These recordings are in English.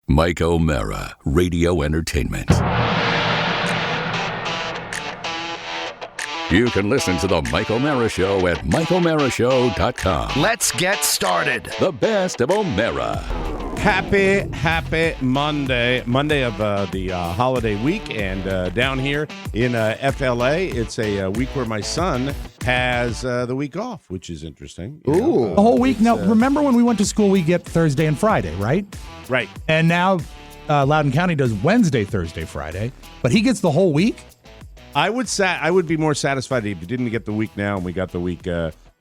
Mike O'Mara, Radio Entertainment. You can listen to The Mike O'Mara Show at MikeO'MaraShow.com. Let's get started. The best of O'Mara. Happy Monday of the holiday week, and down here in FLA, it's a week where my son has the week off, which is interesting. Ooh. The whole week. Now, remember when we went to school, we get Thursday and Friday, right? Right. And now Loudoun County does Wednesday, Thursday, Friday, but he gets the whole week? I would be more satisfied if he didn't get the week now and we got the week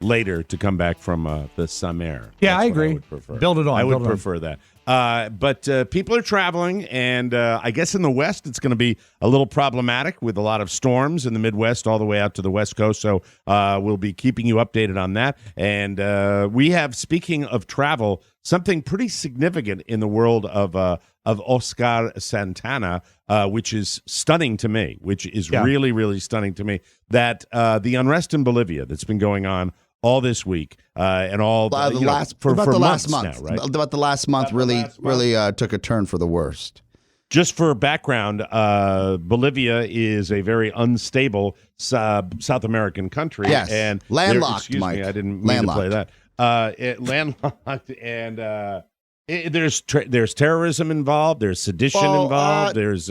later to come back from the summer. Yeah, That's I what agree. I would prefer. Build it on. I would build it on. prefer that. But people are traveling, and I guess in the West it's going to be a little problematic with a lot of storms in the Midwest all the way out to the West Coast. So we'll be keeping you updated on that. And we have, speaking of travel, something pretty significant in the world of Oscar Santana, which is stunning to me, really, really stunning to me, that the unrest in Bolivia that's been going on all this week and all the last month, now, right? About the last month really took a turn for the worst. Just for background, Bolivia is a very unstable South American country. Yes, and landlocked, Mike. I didn't mean to play that. Landlocked, and there's terrorism involved. There's sedition involved. It's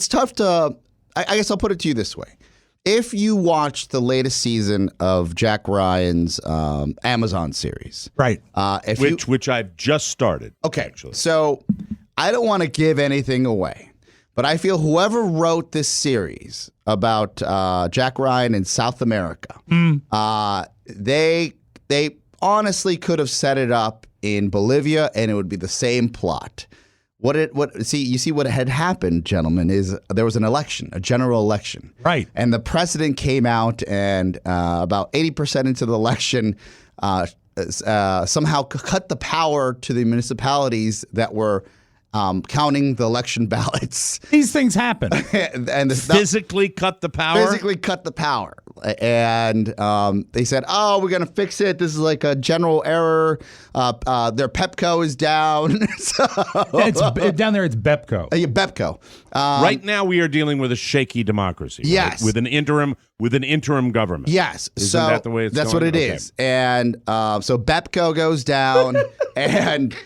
tough to. I guess I'll put it to you this way. If you watch the latest season of Jack Ryan's Amazon series, right? Which I've just started. Okay, actually. So I don't want to give anything away, but I feel whoever wrote this series about Jack Ryan in South America, they honestly could have set it up in Bolivia, and it would be the same plot. You see what had happened, gentlemen, is there was an election, a general election. Right. And the president came out and about 80% into the election somehow cut the power to the municipalities that were counting the election ballots. These things happen. And physically cut the power? Physically cut the power. And they said, we're going to fix it. This is like a general error. Their Pepco is down. Down there, it's Bepco. Bepco. Right now, we are dealing with a shaky democracy. Yes. Right? With an interim government. Yes. Isn't that the way it's that's going? What it is. And so Bepco goes down, and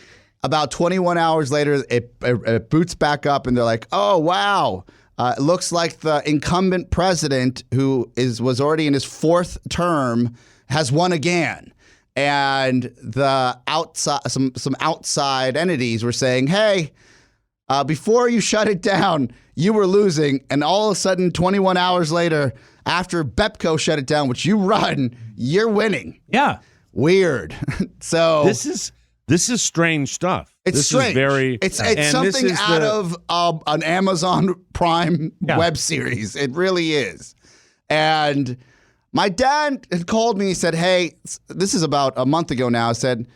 about 21 hours later, it boots back up, and they're like, oh, wow. It looks like the incumbent president, who was already in his fourth term, has won again. And the some outside entities were saying, hey, before you shut it down, you were losing. And all of a sudden, 21 hours later, after Bepco shut it down, which you run, you're winning. Yeah. Weird. So This is strange stuff. It's strange. It's something out of an Amazon Prime web series. It really is. And my dad had called me and said, hey, this is about a month ago now. I said,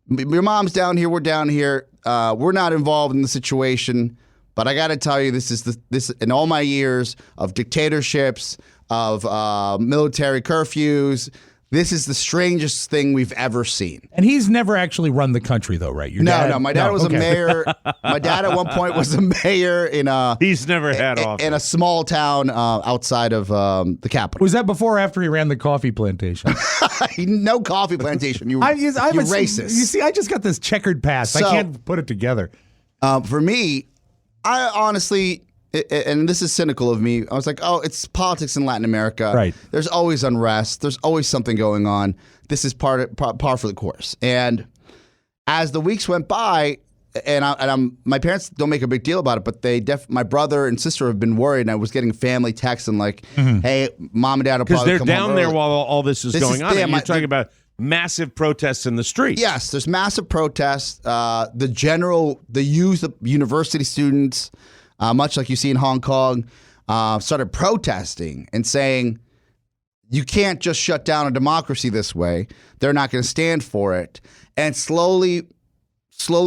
your mom's down here. We're down here. We're not involved in the situation. But I got to tell you, this in all my years of dictatorships, of military curfews, this is the strangest thing we've ever seen. And he's never actually run the country, though, right? No. My dad was a mayor. My dad at one point was a mayor in a. He's never had office. In a small town outside of the capital. Was that before or after he ran the coffee plantation? No coffee plantation. You racist. You see, I just got this checkered past. So, I can't put it together. For me, I honestly. And this is cynical of me. I was like, it's politics in Latin America. Right. There's always unrest. There's always something going on. This is par for the course. And as the weeks went by, and my parents don't make a big deal about it, but my brother and sister have been worried. And I was getting family texts and like, hey, mom and dad will probably come home. Because they're down there early. while all this is going on. And you're talking about massive protests in the streets. Yes, there's massive protests. The youth, the university students, much like you see in Hong Kong, started protesting and saying, you can't just shut down a democracy this way. They're not going to stand for it. And slowly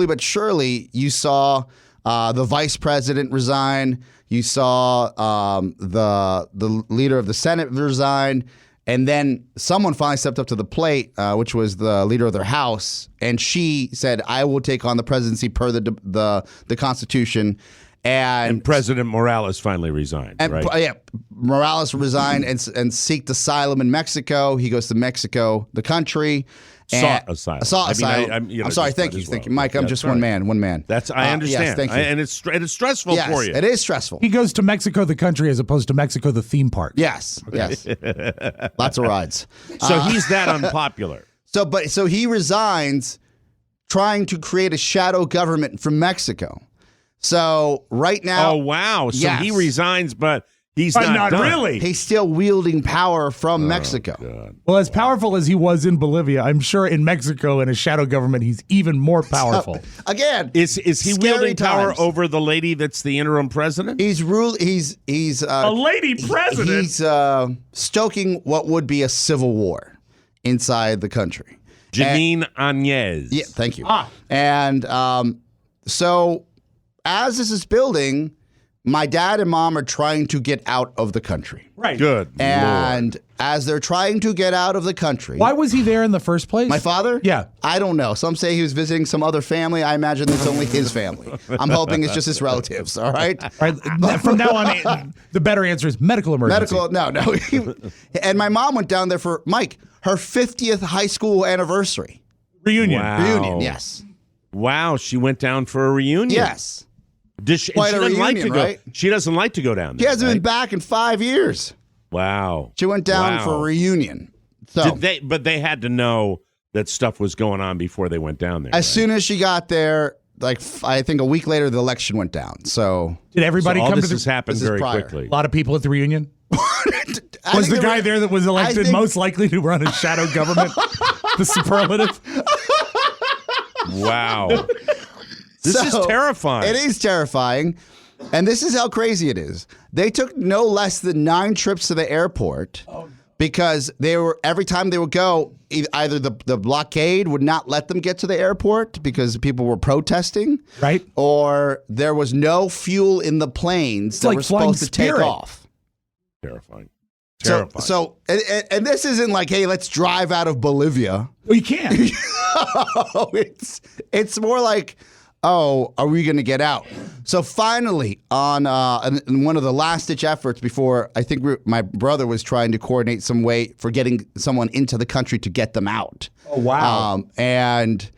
but surely, you saw the vice president resign. You saw the leader of the Senate resign. And then someone finally stepped up to the plate, which was the leader of their house, and she said, "I will take on the presidency per the Constitution." And President Morales finally resigned, right? Yeah, Morales resigned and seeked asylum in Mexico. He goes to Mexico, the country. Sought asylum. I'm sorry. Thank you, Mike. I'm just one man. That's I understand. Yes, thank you. And it's stressful for you. It is stressful. He goes to Mexico, the country, as opposed to Mexico, the theme park. Yes, yes. Lots of rides. So he's that unpopular. So he resigns, trying to create a shadow government from Mexico. So right now, oh wow! So he resigns, but he's not done. Really. He's still wielding power from Mexico. God. Well, as powerful as he was in Bolivia, I'm sure in Mexico in a shadow government, he's even more powerful. Again, is he wielding power times. over the lady that's the interim president? He's A lady president. He's stoking what would be a civil war inside the country. Janine Áñez. Yeah, thank you. And so as this is building, my dad and mom are trying to get out of the country. Right. Good. And as they're trying to get out of the country. Why was he there in the first place? My father? Yeah. I don't know. Some say he was visiting some other family. I imagine it's only his family. I'm hoping it's just his relatives, all right? All right. From now on, the better answer is medical emergency. No. And my mom went down there for, Mike, her 50th high school anniversary. Reunion. Wow. Reunion, yes. Wow, she went down for a reunion. Yes. Quite a reunion, right? She doesn't like to go down there. She hasn't right? been back in 5 years. Wow. She went down for a reunion. So But they had to know that stuff was going on before they went down there. as soon as she got there, like I think a week later, the election went down. So Did everybody all come this to has the? happened this is very prior. quickly. A lot of people at the reunion. I Was think the guy there that was elected think- most likely to run a shadow government the superlative? Wow. This is terrifying. It is terrifying. And this is how crazy it is. They took no less than 9 trips to the airport because every time they would go, either the blockade would not let them get to the airport because people were protesting, Right. or there was no fuel in the planes that like were flying supposed to take Spirit. Off. Terrifying. And this isn't like, hey, let's drive out of Bolivia. Well, you can't. It's more like, oh, are we going to get out? So finally, on in one of the last-ditch efforts before, I think my brother was trying to coordinate some way for getting someone into the country to get them out. Oh, wow. And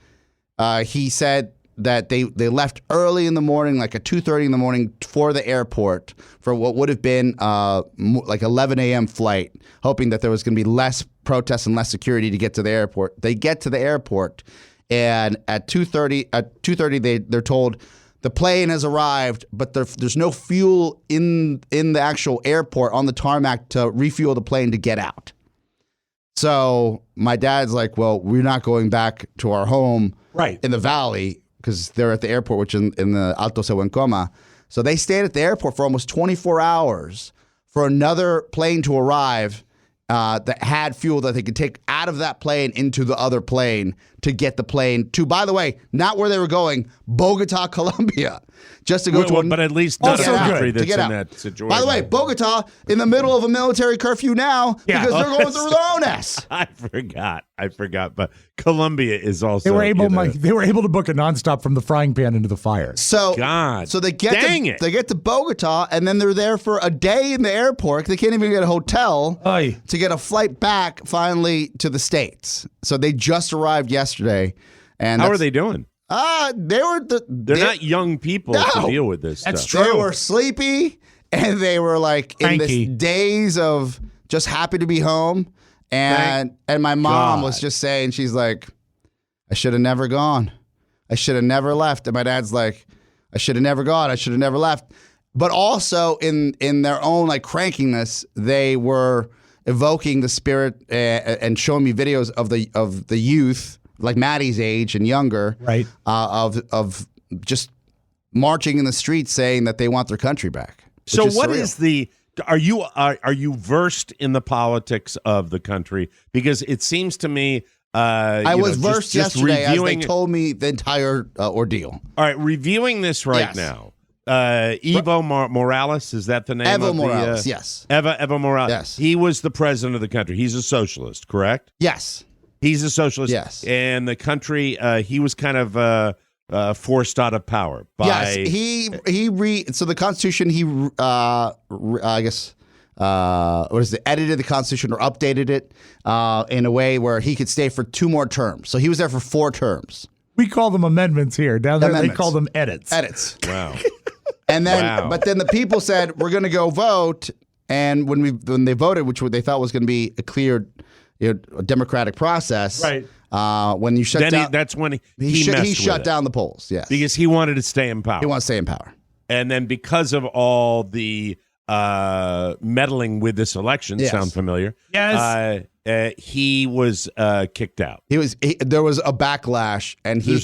he said that they left early in the morning, like at 2:30 in the morning, for the airport for what would have been like 11 a.m. flight, hoping that there was going to be less protests and less security to get to the airport. They get to the airport, and at 2:30 they're told the plane has arrived, but there's no fuel in the actual airport on the tarmac to refuel the plane to get out. So my dad's like, well, we're not going back to our home Right. in the valley because they're at the airport, which in the Alto Sehuencoma. So they stayed at the airport for almost 24 hours for another plane to arrive that had fuel that they could take out of that plane into the other plane to get the plane to, by the way, not where they were going, Bogota, Colombia, just to go to but at least not a Also country good. that's to get in out. that situation. By the way, Bogota in the middle of a military curfew now Yeah. because they're going through their own ass. I forgot. But Colombia is also. They were able, you know, Mike. They were able to book a nonstop from the frying pan into the fire. So, God. so they get Dang they get to Bogota, and then they're there for a day in the airport. They can't even get a hotel Aye. to get a flight back finally to the States. So they just arrived yesterday. And How are they doing? They were They're not young people to No. deal with this That's stuff. true. They were sleepy, and they were like in Cranky. this days of just happy to be home. And my mom was God. just saying, she's like, I should have never gone. I should have never left. And my dad's like, I should have never gone. I should have never left. But also in their own like crankiness, they were evoking the spirit and showing me videos of the youth, like Maddie's age and younger, Right. of just marching in the streets saying that they want their country back. So which what surreal. is the? Are you versed in the politics of the country? Because it seems to me. I was versed just yesterday as they reviewing. told me the entire ordeal. All right, reviewing this right Yes. now. Evo Morales, is that the name Evo of Morales, the, yes. Evo Morales. Yes. He was the president of the country. He's a socialist, correct? Yes. He's a socialist. Yes. And the country, he was kind of forced out of power by. Yes. So the Constitution, I guess, edited the Constitution or updated it in a way where he could stay for 2 more terms. So he was there for 4 terms. We call them amendments here. Down there, they call them edits. Edits. Wow. And then, but then the people said, we're going to go vote. And when they voted, which they thought was going to be a clear democratic process, right? When you shut down, that's when he shut down the polls. Yes, because he wanted to stay in power. He wants to stay in power. And then because of all the meddling with this election, sound familiar? Yes. He was kicked out. There was a backlash, and he was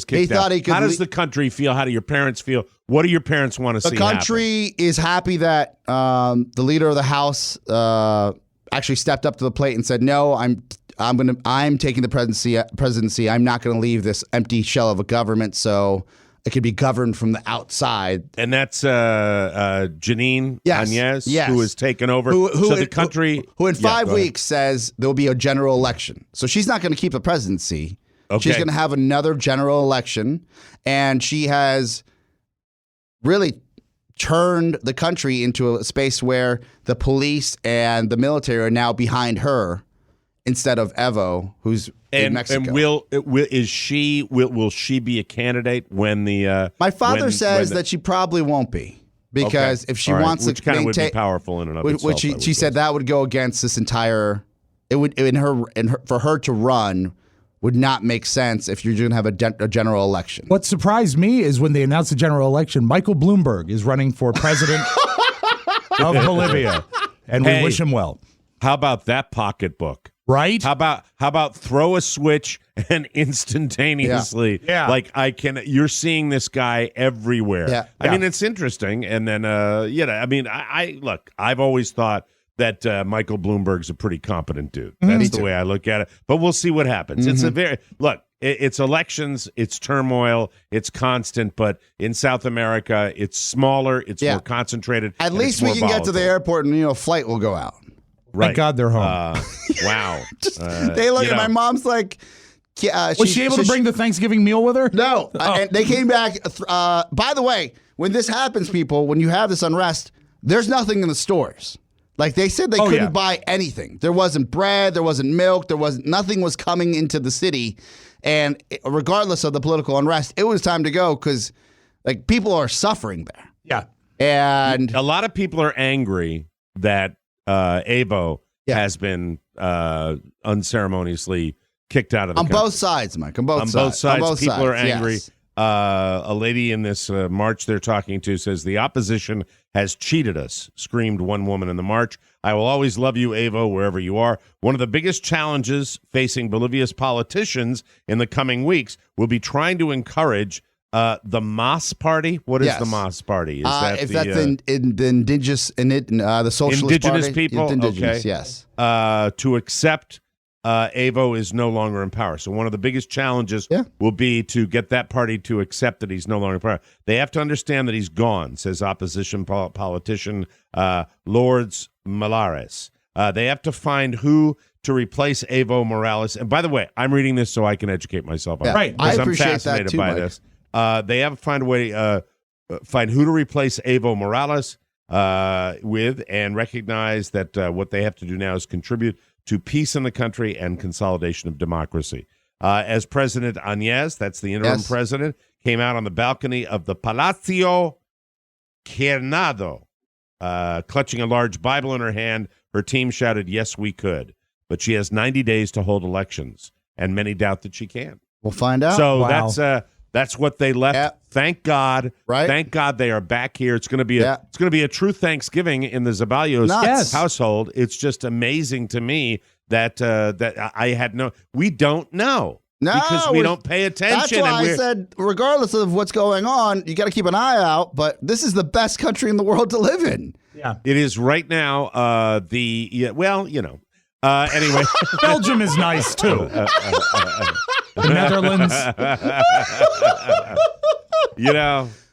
kicked out. How does the country feel? How do your parents feel? What do your parents want to see happen? The country is happy that the leader of the House actually stepped up to the plate and said, "No, I'm taking the presidency. I'm not going to leave this empty shell of a government, so it could be governed from the outside." And that's Janine Áñez, who has taken over. Who in 5 weeks says there will be a general election. So she's not going to keep the presidency. Okay. She's going to have another general election, and she has really turned the country into a space where the police and the military are now behind her instead of Evo, who's in Mexico. And will she be a candidate when the my father says that she probably won't be, because if she wants which to kind of maintain, would be powerful in and of which itself. she said that would go against this entire. It would for her to run would not make sense if you're going to have a general election. What surprised me is when they announced the general election, Michael Bloomberg is running for president of Bolivia, and we wish him well. How about that pocketbook? Right? How about throw a switch and instantaneously, like you're seeing this guy everywhere. Yeah. I mean, it's interesting. And then, I mean, I've always thought that Michael Bloomberg's a pretty competent dude. That's the way I look at it. But we'll see what happens. Mm-hmm. It's elections, it's turmoil, it's constant, but in South America, it's smaller, it's more concentrated. At least we can get to the airport and a flight will go out. Right. Thank God they're home. Wow. They look at my mom's like, was she able to bring the Thanksgiving meal with her? No. And they came back. By the way, when this happens, people, when you have this unrest, there's nothing in the stores. Like they said they couldn't buy anything. There wasn't bread, there wasn't milk, nothing was coming into the city. And regardless of the political unrest, it was time to go because like people are suffering there. Yeah. And a lot of people are angry that Evo has been unceremoniously kicked out of the country. Both sides, Mike. On both sides, people are angry. Yes. A lady in this march they're talking to says the opposition has cheated us, screamed one woman in the march. I will always love you, Evo, wherever you are. One of the biggest challenges facing Bolivia's politicians in the coming weeks will be trying to encourage the MAS party. What is the MAS party? Is that if that's the indigenous, the socialist indigenous party? People? Indigenous, okay. Yes. To accept Evo is no longer in power. So one of the biggest challenges will be to get that party to accept that he's no longer in power. They have to understand that he's gone, says opposition politician Lourdes Malares. They have to find who to replace Evo Morales. And by the way, I'm reading this so I can educate myself on it. Right. I appreciate I'm fascinated that too, by Mike. this. They have to find a way, find who to replace Evo Morales with, and recognize that what they have to do now is contribute to peace in the country and consolidation of democracy. As President Áñez, that's the interim president, came out on the balcony of the Palacio Quernado, clutching a large Bible in her hand, her team shouted, "Yes, we could." But she has 90 days to hold elections, and many doubt that she can. We'll find out. So that's what they left. Yep. Thank God. Right. Thank God they are back here. It's going to be a true Thanksgiving in the Zaballos household. It's just amazing to me that I had we don't know. No, because we don't pay attention. That's why I said, regardless of what's going on, you got to keep an eye out. But this is the best country in the world to live in. Yeah, it is right now. Anyway, Belgium is nice too. The Netherlands.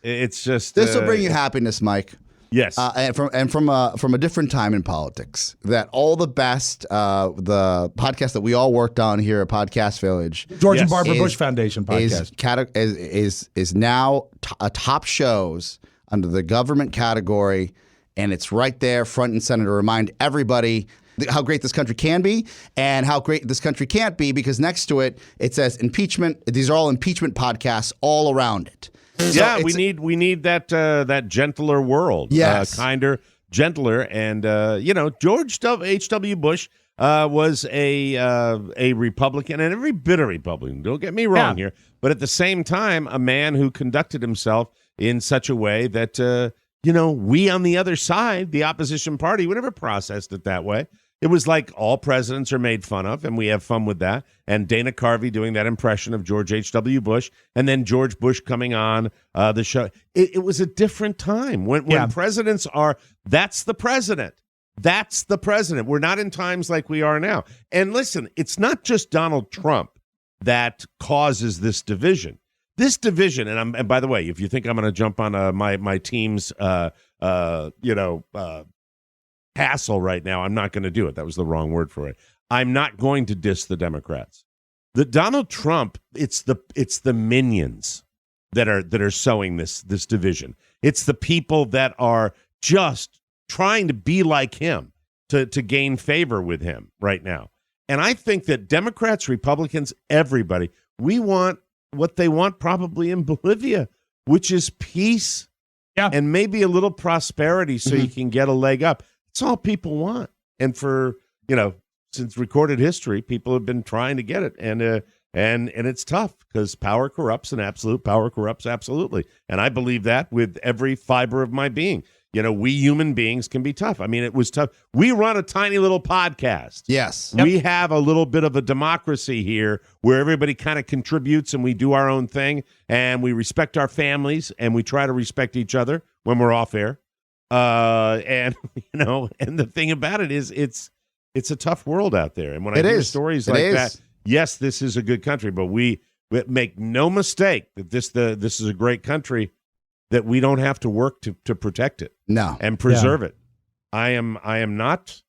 It's just This will bring you happiness, Mike. yes. And from a different time in politics, that all the best, the podcast that we all worked on here at Podcast Village, George and Yes. Barbara Is- Bush Foundation podcast. is now a top shows under the government category, and it's right there, front and center, to remind everybody how great this country can be and how great this country can't be, because next to it, it says impeachment. These are all impeachment podcasts all around it. So yeah, we it's- need that gentler world. Yes. Kinder, gentler, and George H.W. Bush was a Republican, and every bit a Republican. Don't get me wrong here, but at the same time, a man who conducted himself in such a way that we on the other side, the opposition party, we never processed it that way. It was like all presidents are made fun of, and we have fun with that. And Dana Carvey doing that impression of George H.W. Bush, and then George Bush coming on the show. It was a different time when presidents are, that's the president. That's the president. We're not in times like we are now. And listen, it's not just Donald Trump that causes this division. This division, and by the way, if you think I'm going to jump on my team's hassle right now, I'm not going to do it. That was the wrong word for it. I'm not going to diss the Democrats. The Donald Trump, it's the minions that are sowing this division. It's the people that are just trying to be like him to gain favor with him right now. And I think that Democrats, Republicans, everybody, we want what they want probably in Bolivia, which is peace and maybe a little prosperity so you can get a leg up. It's all people want. And for, since recorded history, people have been trying to get it. And it's tough because power corrupts and absolute power corrupts absolutely. And I believe that with every fiber of my being. We human beings can be tough. I mean, it was tough. We run a tiny little podcast. Yes. We have a little bit of a democracy here where everybody kind of contributes and we do our own thing and we respect our families and we try to respect each other when we're off air. And the thing about it is it's a tough world out there. And when I hear stories like that, yes, this is a good country, but we make no mistake that this is a great country, that we don't have to work to protect it. No. And preserve it. I am not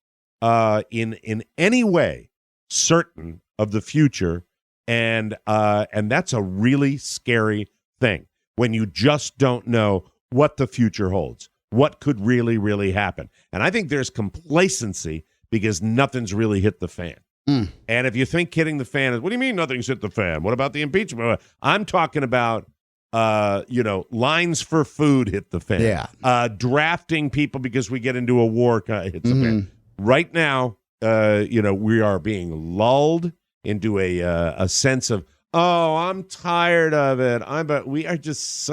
in any way certain of the future, and that's a really scary thing when you just don't know what the future holds, what could really, really happen. And I think there's complacency because nothing's really hit the fan. And if you think hitting the fan is, what do you mean nothing's hit the fan? What about the impeachment? I'm talking about lines for food hit the fan. Yeah. Drafting people because we get into a war hits the fan. Right now, we are being lulled into a sense of, I'm tired of it. But we are just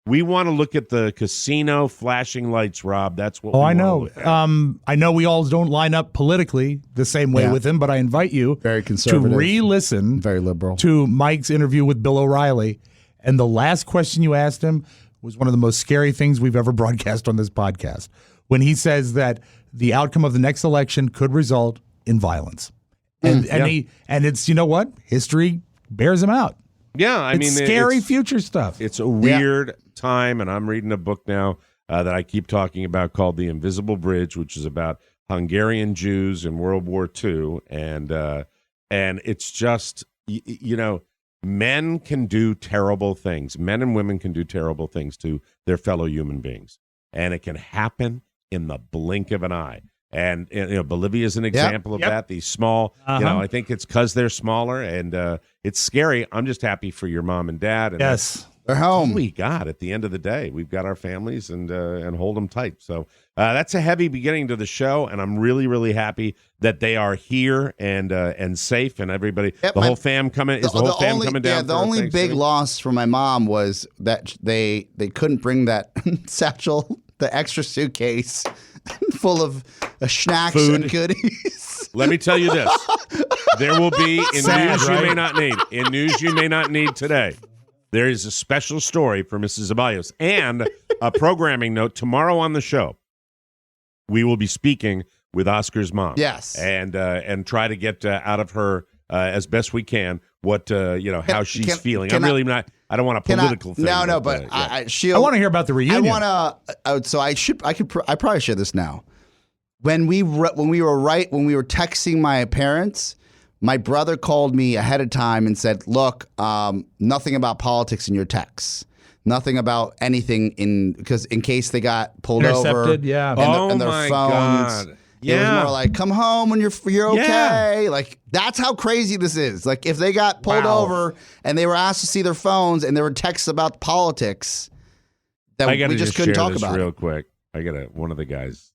we want to look at the casino flashing lights, Rob. That's what I know. I know we all don't line up politically the same way with him, but I invite you Very conservative. to re-listen Very liberal. to Mike's interview with Bill O'Reilly. And the last question you asked him was one of the most scary things we've ever broadcast on this podcast, when he says that the outcome of the next election could result in violence. And it's, you know what? History bears him out. Yeah, It's scary future stuff. It's a weird time, and I'm reading a book now that I keep talking about called The Invisible Bridge, which is about Hungarian Jews in World War II, and it's just men can do terrible things. Men and women can do terrible things to their fellow human beings, and it can happen in the blink of an eye. And Bolivia is an example of that. These small, I think it's because they're smaller, and it's scary. I'm just happy for your mom and dad. And yes. They're home. we got at the end of the day. We've got our families and hold them tight. So that's a heavy beginning to the show, and I'm really, really happy that they are here and safe, and everybody, the whole fam coming. Is the whole fam coming down? Yeah, the only big loss for my mom was that they couldn't bring that satchel, the extra suitcase full of snacks and goodies. Let me tell you this: there will be in Sad, news right? you may not need. In news you may not need today. There is a special story for Mrs. Zaballos and a programming note tomorrow on the show. We will be speaking with Oscar's mom. Yes, and try to get out of her as best we can what how she's feeling. I'm really not. I don't want a Can political thing. No, but yeah. she'll. I want to hear about the reunion. I want to. So I probably share this now. When we were texting my parents, my brother called me ahead of time and said, "Look, nothing about politics in your texts. Nothing about anything because in case they got pulled over, Intercepted, yeah. and their my phones." God. It was more like, "Come home when you're okay." Yeah. Like that's how crazy this is. Like if they got pulled over and they were asked to see their phones and there were texts about politics, that we just couldn't talk about real it. quick. I got one of the guys,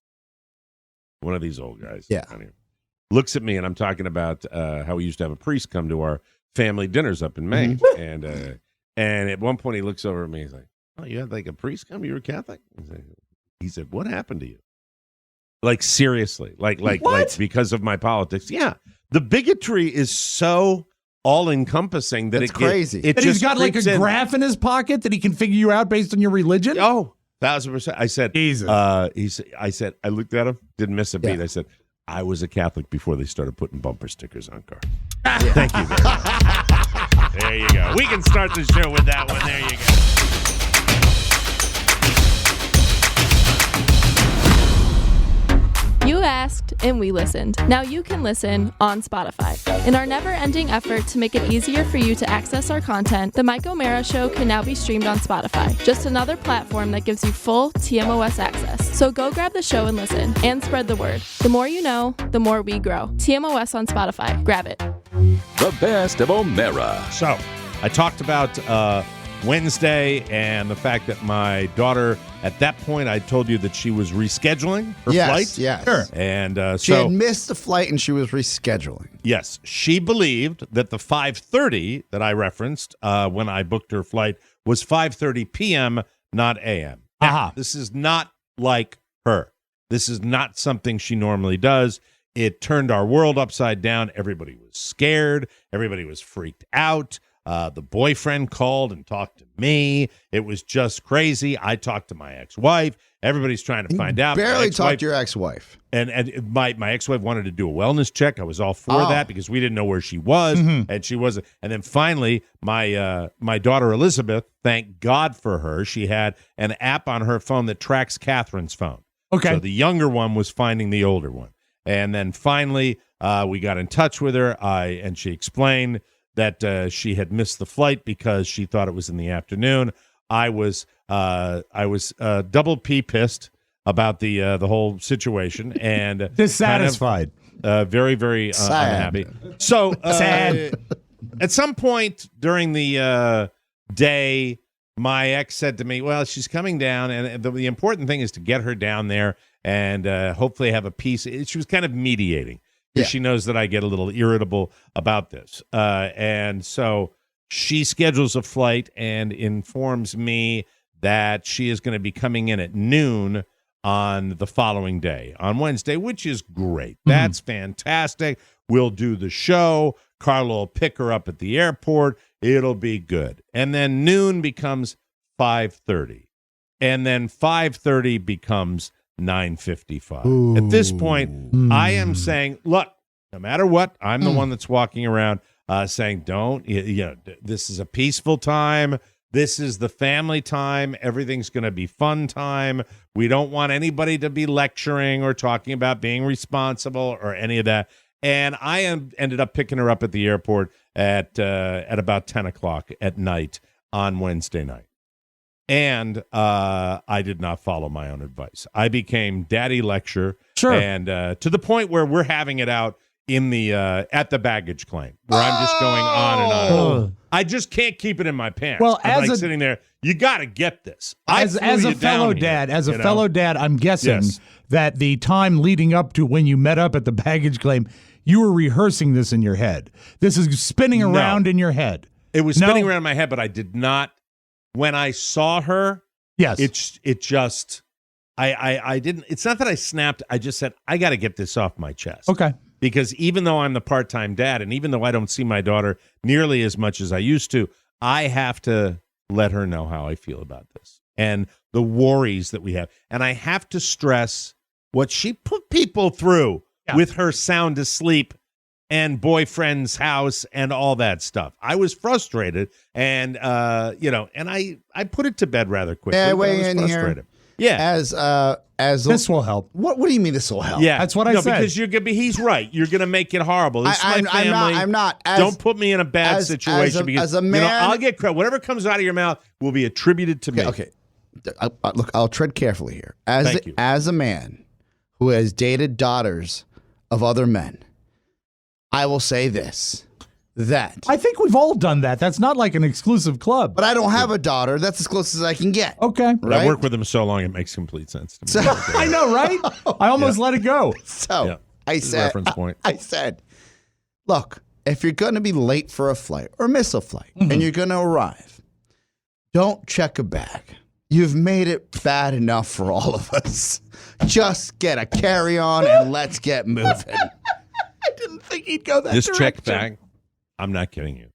one of these old guys. Yeah. Looks at me and I'm talking about how we used to have a priest come to our family dinners up in Maine, and at one point he looks over at me. He's like, "Oh, you had like a priest come? You were Catholic?" He said, "What happened to you?" Like seriously, like because of my politics. Yeah, the bigotry is so all encompassing that It's it crazy. It that he's just got like a creeps in. graph in his pocket that he can figure you out based on your religion. Oh, 1,000%. I said, Jesus. I said, I looked at him, didn't miss a beat. Yeah. I said, I was a Catholic before they started putting bumper stickers on cars. Thank you very much. There you go. We can start the show with that one. There you go. You asked, and we listened. Now you can listen on Spotify. In our never-ending effort to make it easier for you to access our content, The Mike O'Mara Show can now be streamed on Spotify. Just another platform that gives you full TMOS access. So go grab the show and listen, and spread the word. The more you know, the more we grow. TMOS on Spotify. Grab it. The best of O'Mara. So I talked about Wednesday and the fact that my daughter, at that point, I told you that she was rescheduling her flight. Yes. Sure. And She so, had missed the flight and she was rescheduling. yes, she believed that the 5:30 that I referenced when I booked her flight was 5:30 p.m., not a.m. Now, this is not like her. This is not something she normally does. It turned our world upside down. Everybody was scared. Everybody was freaked out. The boyfriend called and talked to me. It was just crazy. I talked to my ex-wife. Everybody's trying to find out. Barely My ex-wife- talked to your ex-wife. and my ex-wife wanted to do a wellness check. I was all for that because we didn't know where she was, and she wasn't. And then finally, my daughter Elizabeth, thank God for her, she had an app on her phone that tracks Catherine's phone. Okay. So the younger one was finding the older one. And then finally, we got in touch with her, and she explained that she had missed the flight because she thought it was in the afternoon. I was double pissed about the whole situation and Dissatisfied. kind of, very, very unhappy. So Sad. at some point during the day, my ex said to me, "Well, she's coming down, and the important thing is to get her down there and hopefully have a peace." She was kind of mediating because she knows that I get a little irritable about this. And so she schedules a flight and informs me that she is going to be coming in at noon on the following day, on Wednesday, which is great. That's fantastic. We'll do the show. Carla will pick her up at the airport. It'll be good. And then noon becomes 5:30. And then 5:30 becomes 9:55. At this point, I am saying, look, no matter what, I'm the one that's walking around saying, don't, this is a peaceful time. This is the family time. Everything's going to be fun time. We don't want anybody to be lecturing or talking about being responsible or any of that. And I ended up picking her up at the airport at about 10 o'clock at night on Wednesday night. And I did not follow my own advice. I became daddy lecture. Sure. And to the point where we're having it out in the at the baggage claim, where I'm just going on and on. And on. I just can't keep it in my pants. Well, I'm as like a- sitting there, you got to get this. As a fellow dad, I'm guessing Yes. that the time leading up to when you met up at the baggage claim, you were rehearsing this in your head. This is spinning around in your head. It was No. spinning around in my head, but I did not. When I saw her, Yes. it just I didn't. It's not that I snapped. I just said I got to get this off my chest. Okay. Because even though I'm the part-time dad, and even though I don't see my daughter nearly as much as I used to, I have to let her know how I feel about this and the worries that we have. And I have to stress what she put people through with her sound asleep and boyfriend's house and all that stuff. I was frustrated, and and I put it to bed rather quickly. May I but weigh was in frustrated. here? Yeah, As This will help. what do you mean this will help? yeah, That's what I said. Because you're gonna be. He's right. You're gonna make it horrible. This is my family. I'm not. Don't put me in a bad as- situation as a- because as a man- I'll get credit. Whatever comes out of your mouth will be attributed to me. Okay. Look, I'll tread carefully here. Thank you. As a man who has dated daughters of other men, I will say this: that. I think we've all done that. That's not like an exclusive club. But I don't have a daughter. That's as close as I can get. Okay. But Right? I've worked with him so long, it makes complete sense to me. I know, right? I almost let it go. So Yeah. I This is a said, reference point. I said, look, if you're going to be late for a flight or miss a flight and you're going to arrive, don't check a bag. You've made it bad enough for all of us. Just get a carry-on and let's get moving. I didn't think he'd go that This direction. check bag, I'm not kidding you.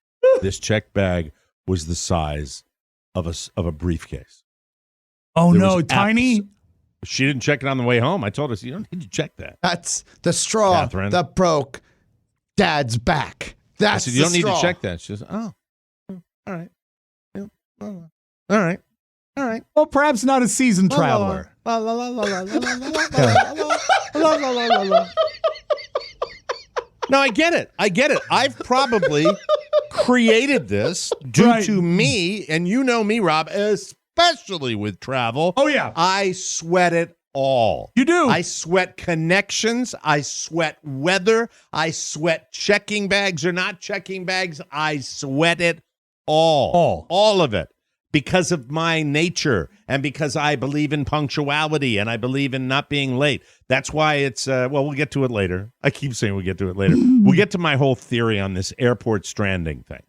This check bag was the size of a briefcase. Oh, There no. was Tiny? She didn't check it on the way home. I told her, you don't need to check that. That's the straw Catherine. that broke Dad's back. I That's said, you don't the need to straw. check that. She says, all right. Yeah, all right. All right. Well, perhaps not a seasoned traveler. No, I get it. I've probably created this due Right. to me, and you know me, Rob, especially with travel. Oh, yeah. I sweat it all. You do. I sweat connections. I sweat weather. I sweat checking bags or not checking bags. I sweat it all. All of it. Because of my nature and because I believe in punctuality and I believe in not being late. That's why it's, we'll get to it later. I keep saying we'll get to it later. We'll get to my whole theory on this airport stranding thing.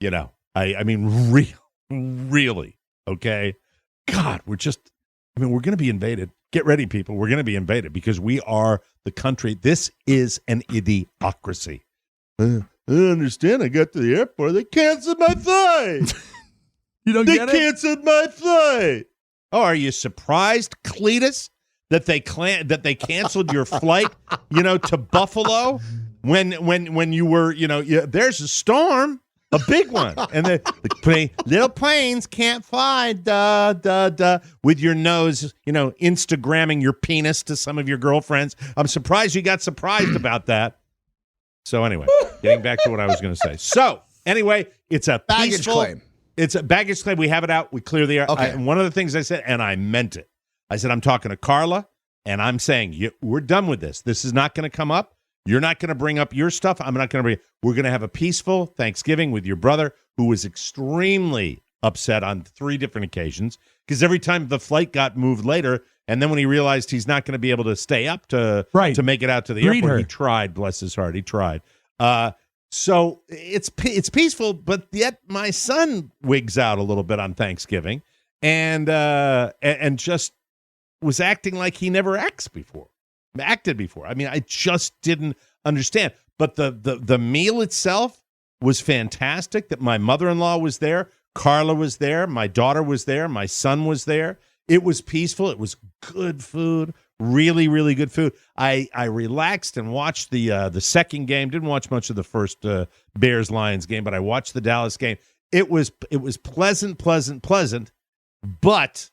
You know, I mean, really, okay? God, we're going to be invaded. Get ready, people. We're going to be invaded because we are the country. This is an idiocracy. I don't understand. I got to the airport. They canceled my flight. You don't They get it? canceled my flight. Oh, are you surprised, Cletus, that they canceled your flight, to Buffalo when you were, there's a storm, a big one, and the little planes can't fly, with your nose, Instagramming your penis to some of your girlfriends. I'm surprised you got surprised about that. So anyway, getting back to what I was going to say. So anyway, it's a Baggage peaceful claim. It's a baggage claim. We have it out. We clear the air. Okay. And one of the things I said, and I meant it, I said, I'm talking to Carla, and I'm saying, we're done with this. This is not going to come up. You're not going to bring up your stuff. I'm not going to we're going to have a peaceful Thanksgiving with your brother, who was extremely upset on 3 different occasions, because every time the flight got moved later, and then when he realized he's not going to be able to stay up to make it out to the Greet airport, her. he tried, bless his heart, he tried. So it's peaceful, but yet my son wigs out a little bit on Thanksgiving, and just was acting like he never acted before. I mean, I just didn't understand. But the meal itself was fantastic. That my mother-in-law was there, Carla was there, my daughter was there, my son was there. It was peaceful. It was good food. Really, really good food. I relaxed and watched the second game. Didn't watch much of the first Bears-Lions game, but I watched the Dallas game. It was pleasant. But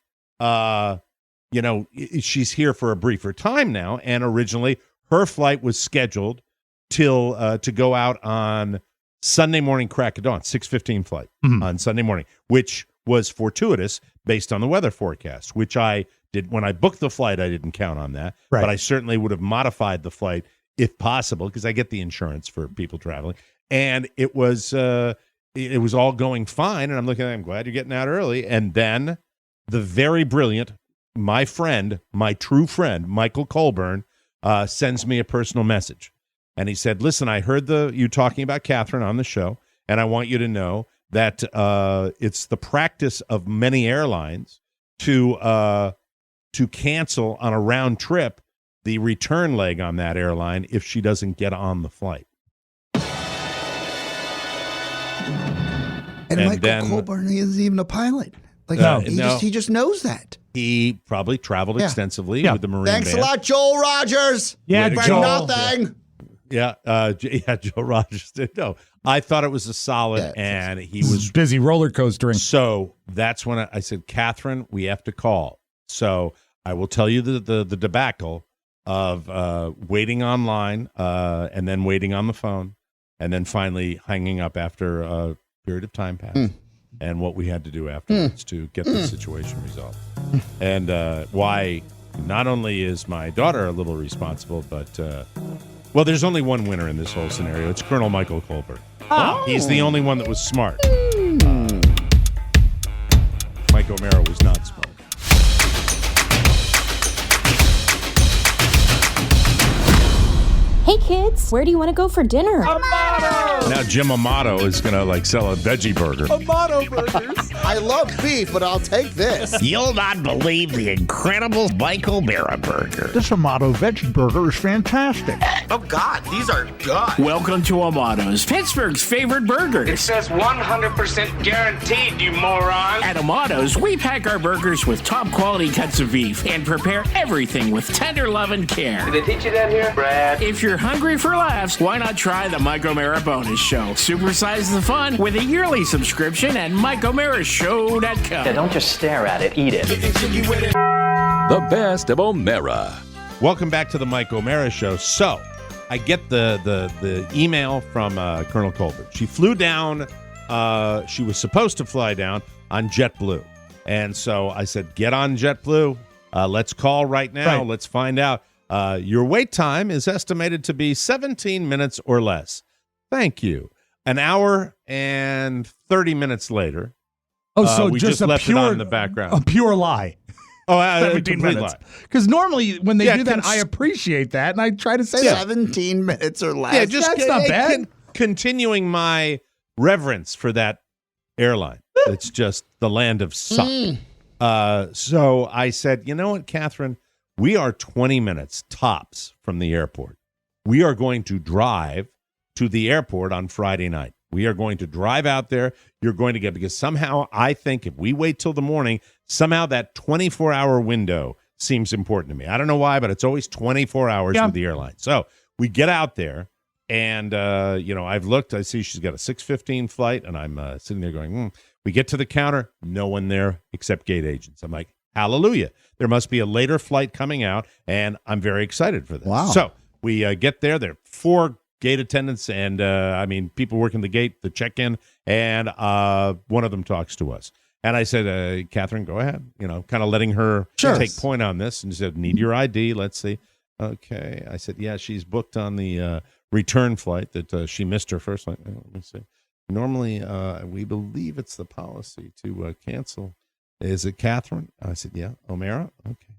she's here for a briefer time now, and originally her flight was scheduled till to go out on Sunday morning crack of dawn, 6:15 flight on Sunday morning, which was fortuitous based on the weather forecast, which I did when I booked the flight. I didn't count on that, Right. but I certainly would have modified the flight if possible, because I get the insurance for people traveling, and it was all going fine. And I'm looking at it, I'm glad you're getting out early. And then the very brilliant, my true friend, Michael Colburn, sends me a personal message, and he said, "Listen, I heard you talking about Catherine on the show, and I want you to know that it's the practice of many airlines to cancel on a round trip the return leg on that airline if she doesn't get on the flight." And Michael then- Colburn isn't even a pilot. Like No. he just knows that. He probably traveled Yeah. extensively Yeah. with the Marine Thanks Band. a lot, Joel Rogers. Yeah, Way to For go. nothing. Joe Rogers did. No, I thought it was a solid, and he was busy roller coastering. So that's when I said, Catherine, we have to call. So I will tell you the debacle of waiting online and then waiting on the phone and then finally hanging up after a period of time passed and what we had to do afterwards to get the situation resolved. And why not only is my daughter a little responsible, but, well, there's only one winner in this whole scenario. It's Colonel Michael Colbert. Oh. He's the only one that was smart. Mike O'Mara was not smart. Hey kids, where do you want to go for dinner? Amato! Now Jim Amato is going to sell a veggie burger. Amato burgers. I love beef, but I'll take this. You'll not believe the incredible Mike O'Mara burger. This Amato veggie burger is fantastic. Oh, God, these are good. Welcome to Amato's, Pittsburgh's favorite burgers. It says 100% guaranteed, you moron. At Amato's, we pack our burgers with top quality cuts of beef and prepare everything with tender love and care. Did they teach you that here, Brad? If you're hungry for laughs, why not try the Mike O'Mara Bonus Show? Supersize the fun with a yearly subscription at MikeO'MaraShow.com. Yeah, don't just stare at it, eat it. The best of O'Mara. Welcome back to the Mike O'Mara Show. So, I get the email from Colonel Colbert. She flew down. She was supposed to fly down on JetBlue. And so I said, get on JetBlue. Let's call right now. Right. Let's find out. Your wait time is estimated to be 17 minutes or less. Thank you. An hour and 30 minutes later. Oh, so we just a left pure, it on in the background. A pure lie. Oh, 17 minutes. Because normally when they do that, I appreciate that, and I try to say 17 minutes or less. Yeah, just that's not bad. Continuing my reverence for that airline. It's just the land of suck. So I said, you know what, Catherine? We are 20 minutes tops from the airport. We are going to drive to the airport on Friday night. We are going to drive out there. You're going to get, because somehow I think if we wait till the morning, somehow that 24-hour window seems important to me. I don't know why, but it's always 24 hours with the airline. So we get out there, and, I've looked. I see she's got a 6:15 flight, and I'm sitting there going, We get to the counter, no one there except gate agents. I'm like, hallelujah. There must be a later flight coming out, and I'm very excited for this. Wow. So we get there. There are 4 gate attendants and, people working the gate, the check-in, and one of them talks to us. And I said, Catherine, go ahead, kind of letting her take point on this. And she said, need your ID. Let's see. Okay. I said, yeah, she's booked on the return flight that she missed her first flight. Let me see. Normally, we believe it's the policy to cancel. Is it Catherine? I said, yeah. O'Mara? Okay.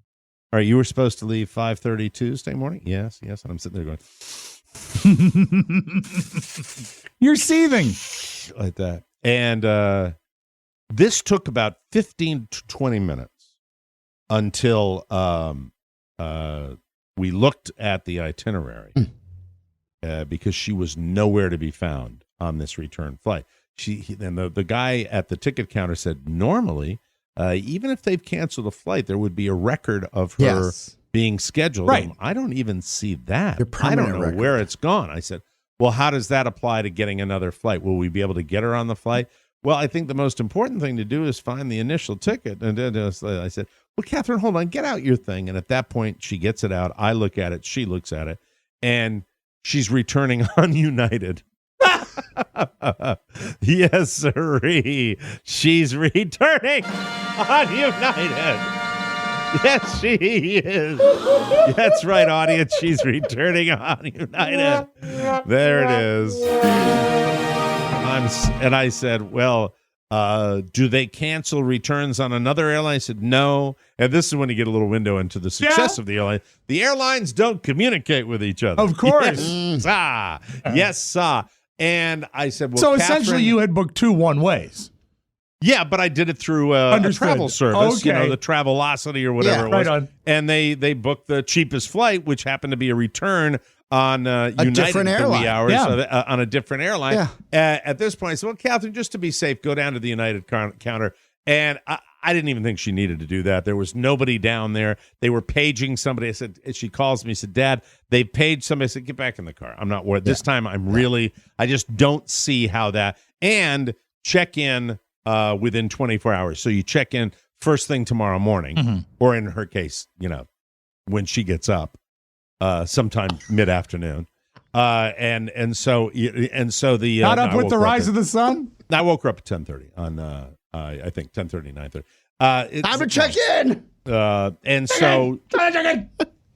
All right, you were supposed to leave 5:30 Tuesday morning? Yes. And I'm sitting there going, You're seething. like that. And this took about 15 to 20 minutes until we looked at the itinerary because she was nowhere to be found on this return flight. And the guy at the ticket counter said, normally, even if they've canceled a flight, there would be a record of her being scheduled. Right. I don't even see that. Your I don't permanent know record. where it's gone. I said, well, how does that apply to getting another flight? Will we be able to get her on the flight? Well, I think the most important thing to do is find the initial ticket. And then I said, well, Catherine, hold on, get out your thing. And at that point, she gets it out. I look at it. She looks at it. And she's returning on United. Yes, sirree. She's returning on United. Yes, she is. That's right, audience. She's returning on United. There it is. And I said, well, do they cancel returns on another airline? I said, no. And this is when you get a little window into the success of the airline. The airlines don't communicate with each other. Of course. Yes, sir. And I said, well, So Catherine, essentially you had booked 2 one-ways. yeah, but I did it through a travel service, Okay. the Travelocity or whatever it was. Right on. And they booked the cheapest flight, which happened to be a return on United different airline. hours Yeah. on a different airline. Yeah. At this point, I said, well, Catherine, just to be safe, go down to the United counter. And I didn't even think she needed to do that. There was nobody down there. They were paging somebody. I said, she calls me, said, Dad, they paged somebody. I said, get back in the car. I'm not worried. This time I just don't see how that. And check in within 24 hours. So you check in first thing tomorrow morning, or in her case, when she gets up, sometime mid-afternoon. And so the not up with the rise of the sun. I woke her up at 10:30 on I think 10:30, 9:30. Time to check in. And so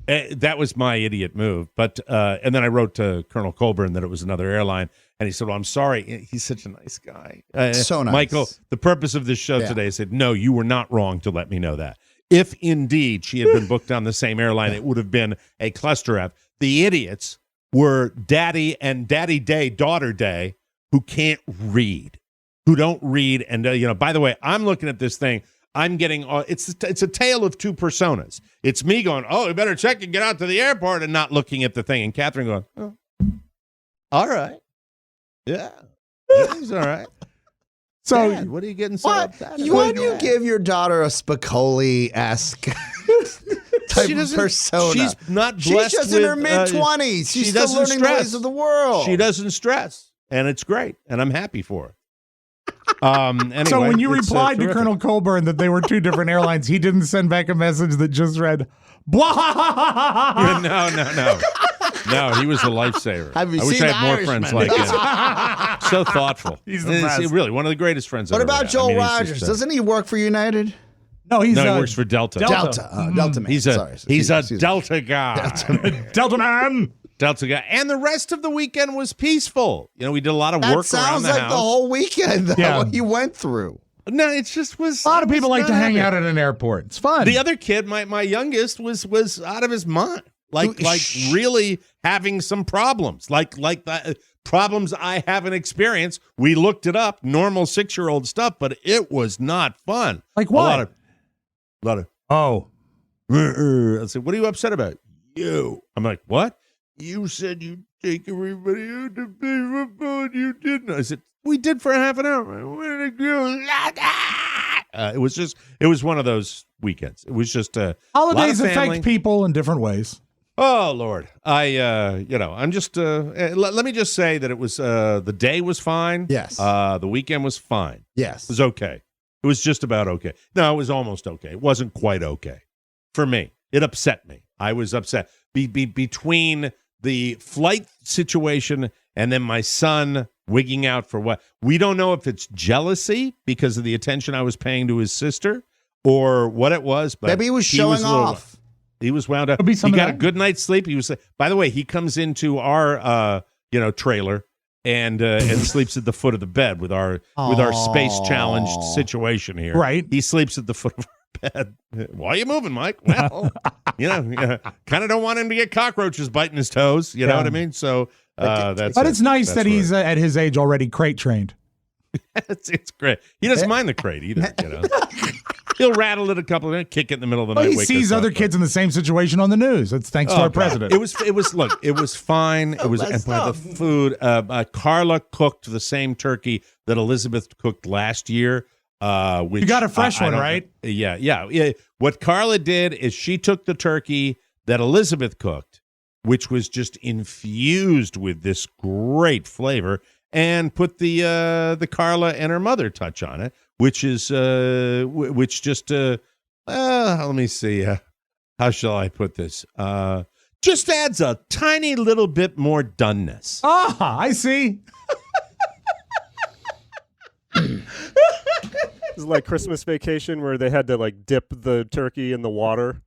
that was my idiot move. But and then I wrote to Colonel Colburn that it was another airline, and he said, "Well, I'm sorry." He's such a nice guy. So nice, Michael. The purpose of this show today, I said, "No, you were not wrong to let me know that. If indeed she had been booked on the same airline, it would have been a cluster F. The idiots were Daddy and Daddy Day, Daughter Day, who can't read, who don't read. And, by the way, I'm looking at this thing. I'm getting, it's a tale of two personas. It's me going, we better check and get out to the airport, and not looking at the thing. And Catherine going, all right. Yeah. It's all right. So, Dad, what are you getting so upset about? When you give your daughter a Spicoli-esque type of persona, she's not blessed. She's just in her mid-20s. She's still learning the ways of the world. She doesn't stress, and it's great, and I'm happy for her. Anyway, so when you replied to Colonel Colburn that they were two different airlines, he didn't send back a message that just read, blah. No, he was a lifesaver. I wish I had more friends like him. So thoughtful. He's the best. Really, one of the greatest friends What I've ever about had. Joel Rogers? Doesn't he work for United? No, he works for Delta. Delta man. He's a Delta guy. Delta man. Delta guy. And the rest of the weekend was peaceful. We did a lot of work around the house. That sounds like the whole weekend, though, you went through. No, it just was. A lot of people like to hang out at an airport. It's fun. The other kid, my youngest, was out of his mind. Like really having some problems. Like the problems I haven't experienced. We looked it up, normal 6-year-old stuff, but it was not fun. Like what? A lot of. I said, what are you upset about? You. I'm like, what? You said you'd take everybody out to pay for food. You didn't. I said, we did for half an hour. Where did it go? It was one of those weekends. It was just holidays affect people in different ways. Oh Lord, I'm just. Let me just say that it was the day was fine. Yes. The weekend was fine. Yes. It was okay. It was just about okay. No, it was almost okay. It wasn't quite okay for me. It upset me. I was upset between the flight situation and then my son wigging out for what we don't know if it's jealousy because of the attention I was paying to his sister or what it was. But maybe he was showing off. He was wound up. He got a good night's sleep. He was. By the way, he comes into our trailer and sleeps at the foot of the bed with our space challenged situation here. Right. He sleeps at the foot of our bed. Why are you moving, Mike? Well, kind of don't want him to get cockroaches biting his toes. You know what I mean? So that's. But it's nice that he's at his age already crate trained. It's great. He doesn't mind the crate either. He'll rattle it a couple of minutes, kick it in the middle of the night. He sees other kids in the same situation on the news. It's thanks to our president. It was fine. It was, and by the food, Carla cooked the same turkey that Elizabeth cooked last year. Which you got a fresh one, right? Yeah. What Carla did is she took the turkey that Elizabeth cooked, which was just infused with this great flavor, and put the Carla and her mother touch on it, which is let me see, how shall I put this? Just adds a tiny little bit more doneness. I see. It's like Christmas Vacation where they had to like dip the turkey in the water.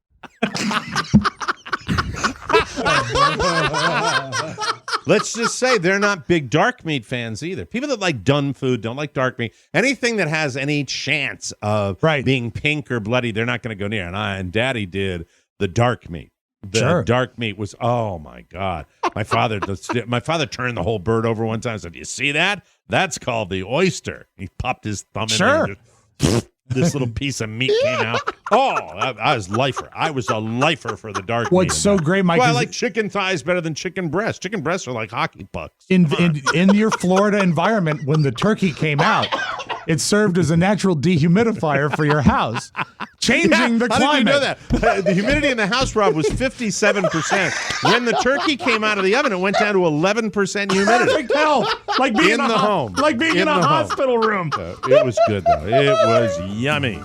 Let's just say they're not big dark meat fans either. People that like done food don't like dark meat. Anything that has any chance of being pink or bloody, they're not going to go near. And Daddy did the dark meat. The dark meat was, oh my God. My father turned the whole bird over one time and said, you see that? That's called the oyster. He popped his thumb in there. And this little piece of meat came out. Oh, I was lifer. I was a lifer for the dark meat. What's so great, Mike? Well, I like chicken thighs better than chicken breasts. Chicken breasts are like hockey pucks. In your Florida environment, when the turkey came out, it served as a natural dehumidifier for your house, changing the climate. How did you know that? The humidity in the house, Rob, was 57%. When the turkey came out of the oven, it went down to 11% humidity. Perfect health, like being in the home, like being in a hospital room. It was good though. It was yummy.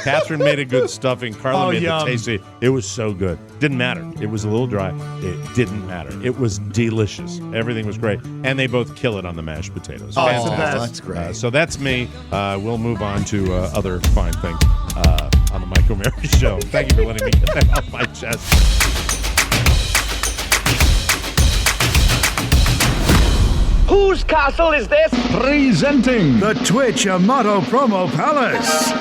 Catherine made a good stuffing. Carla made the tasty. It was so good. Didn't matter. It was a little dry. It didn't matter. It was delicious. Everything was great, and they both kill it on the mashed potatoes. Oh, Fantastic. that's great. So that's me. We'll move on to other fine things on the Mike O'Mara Show. Thank you for letting me get that off my chest. Whose castle is this? Presenting the Twitch Amato Promo Palace.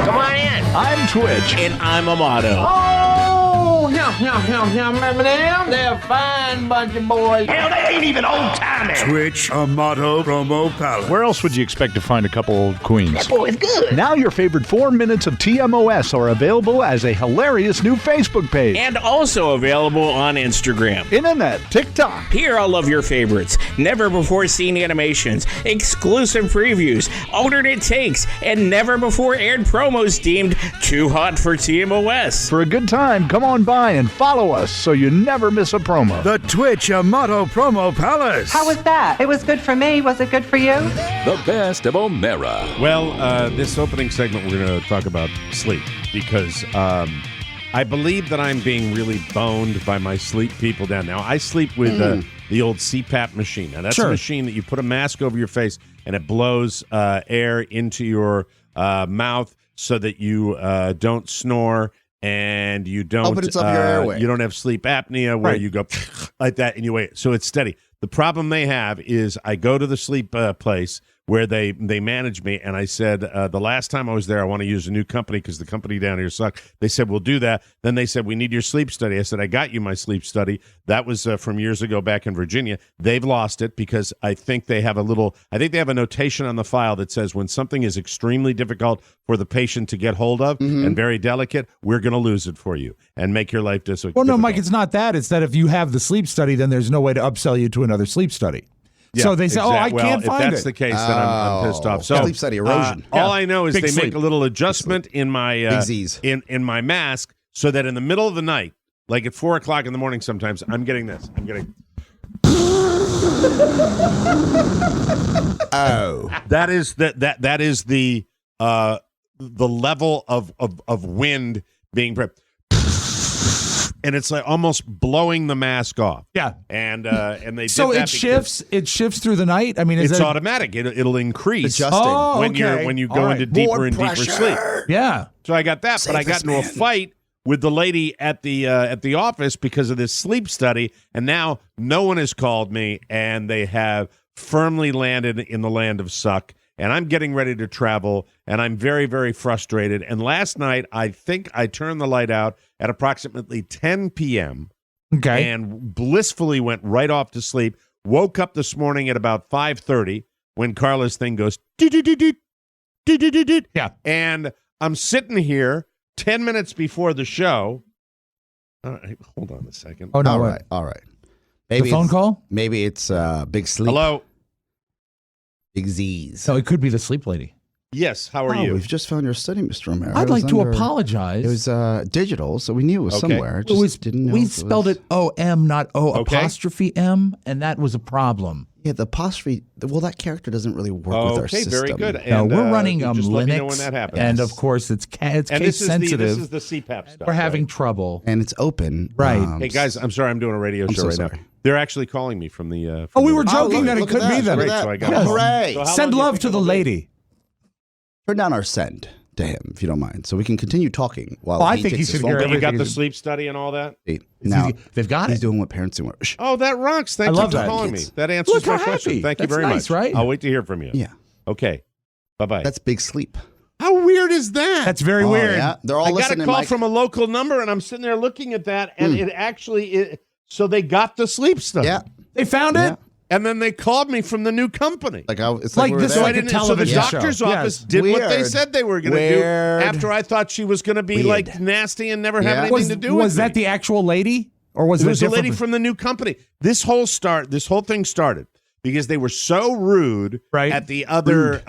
Come on in. I'm Twitch. And I'm Amato. Oh, yeah. Remember them? They're a fine bunch of boys. Hell, they ain't even old-timers. Twitch Amato Promo Palace. Where else would you expect to find a couple old queens? That boy's good. Now your favorite 4 minutes of TMOS are available as a hilarious new Facebook page. And also available on Instagram. Internet, TikTok. Here are all of your favorites. Never before seen animations, exclusive previews, alternate takes, and never before aired promos deemed too hot for TMOS. For a good time, come on by and follow us so you never miss a promo. The Twitch Amato Promo Palace. How was that? It was good for me. Was it good for you? The best of O'Mara. Well, this opening segment, we're going to talk about sleep because I believe that I'm being really boned by my sleep people down now. I sleep with the old CPAP machine. Now, that's a machine that you put a mask over your face and it blows air into your mouth so that you don't snore and you don't opens up your airway. You don't have sleep apnea where you go like that and you wait. So it's steady. The problem they have is I go to the sleep place where they manage me, and I said, the last time I was there, I want to use a new company because the company down here sucked. They said, we'll do that. Then they said, we need your sleep study. I said, I got you my sleep study. That was from years ago back in Virginia. They've lost it because I think they have a notation on the file that says when something is extremely difficult for the patient to get hold of and very delicate, we're going to lose it for you and make your life difficult. Well, no, Mike, it's not that. It's that if you have the sleep study, then there's no way to upsell you to another sleep study. Yeah, so they say, I can't find it. If that's the case, then I'm pissed off. So sleep study erosion. All I know is Big they sleep. make a little adjustment in my in my mask so that in the middle of the night, like at 4 o'clock in the morning sometimes, I'm getting this. I'm getting that is the level of wind being and it's like almost blowing the mask off. Yeah, and they so did that it shifts through the night. I mean, it's automatic. It'll increase adjusting when you go into deeper and deeper sleep. Yeah. So I got that, but I got into a fight with the lady at the office because of this sleep study, and now no one has called me, and they have firmly landed in the land of suck. And I'm getting ready to travel, and I'm very, very frustrated. And last night, I think I turned the light out at approximately 10 p.m. Okay. And blissfully went right off to sleep. Woke up this morning at about 5:30 when Carla's thing goes, yeah. And I'm sitting here 10 minutes before the show. All right, hold on a second. Oh, no. All right. Maybe the phone call? Maybe it's Big Sleep. Hello? Big Z's. So it could be the sleep lady. Yes, how are you? We've just found your study, Mr. O'Mara. I'd like to apologize. It was digital, so we knew it was somewhere. Didn't know we spelled it O-M, not O''M, and that was a problem. Yeah, the apostrophe. Well, that character doesn't really work with our system. Okay, very good. No, and, we're running just Linux, let me know when that happens. And of course, it's case sensitive. This is the CPAP stuff. We're having trouble, and it's open. Right? Hey guys, I'm sorry, I'm doing a radio show right now. They're actually calling me from the. We were joking that it could be them. So I got Hooray! So send love to the lady. Turn down our send to him, if you don't mind, so we can continue talking while I think he should hear everything. You got the everything. sleep study and all that? Now, they've got he's it. doing what parents do. Shh. Oh, that rocks. Thank you for calling me. That answers Look my how question. happy. Thank you That's very nice, much. right? I'll wait to hear from you. Yeah. Okay. Bye-bye. That's Big Sleep. How weird is that? That's very weird. Yeah. They're all I got listening. a call Mike. from a local number, and I'm sitting there looking at that, and it actually so they got the sleep study. Yeah. They found it. Yeah. And then they called me from the new company. It's Like we were this, there. like a television So the doctor's show. office Yes. did what they Weird. said they were going to do after I thought she was going to be like nasty and never have anything to do with Was that me. the actual lady, or was It it was a lady different? from the new company. This whole thing started. because they were so rude Right. at the other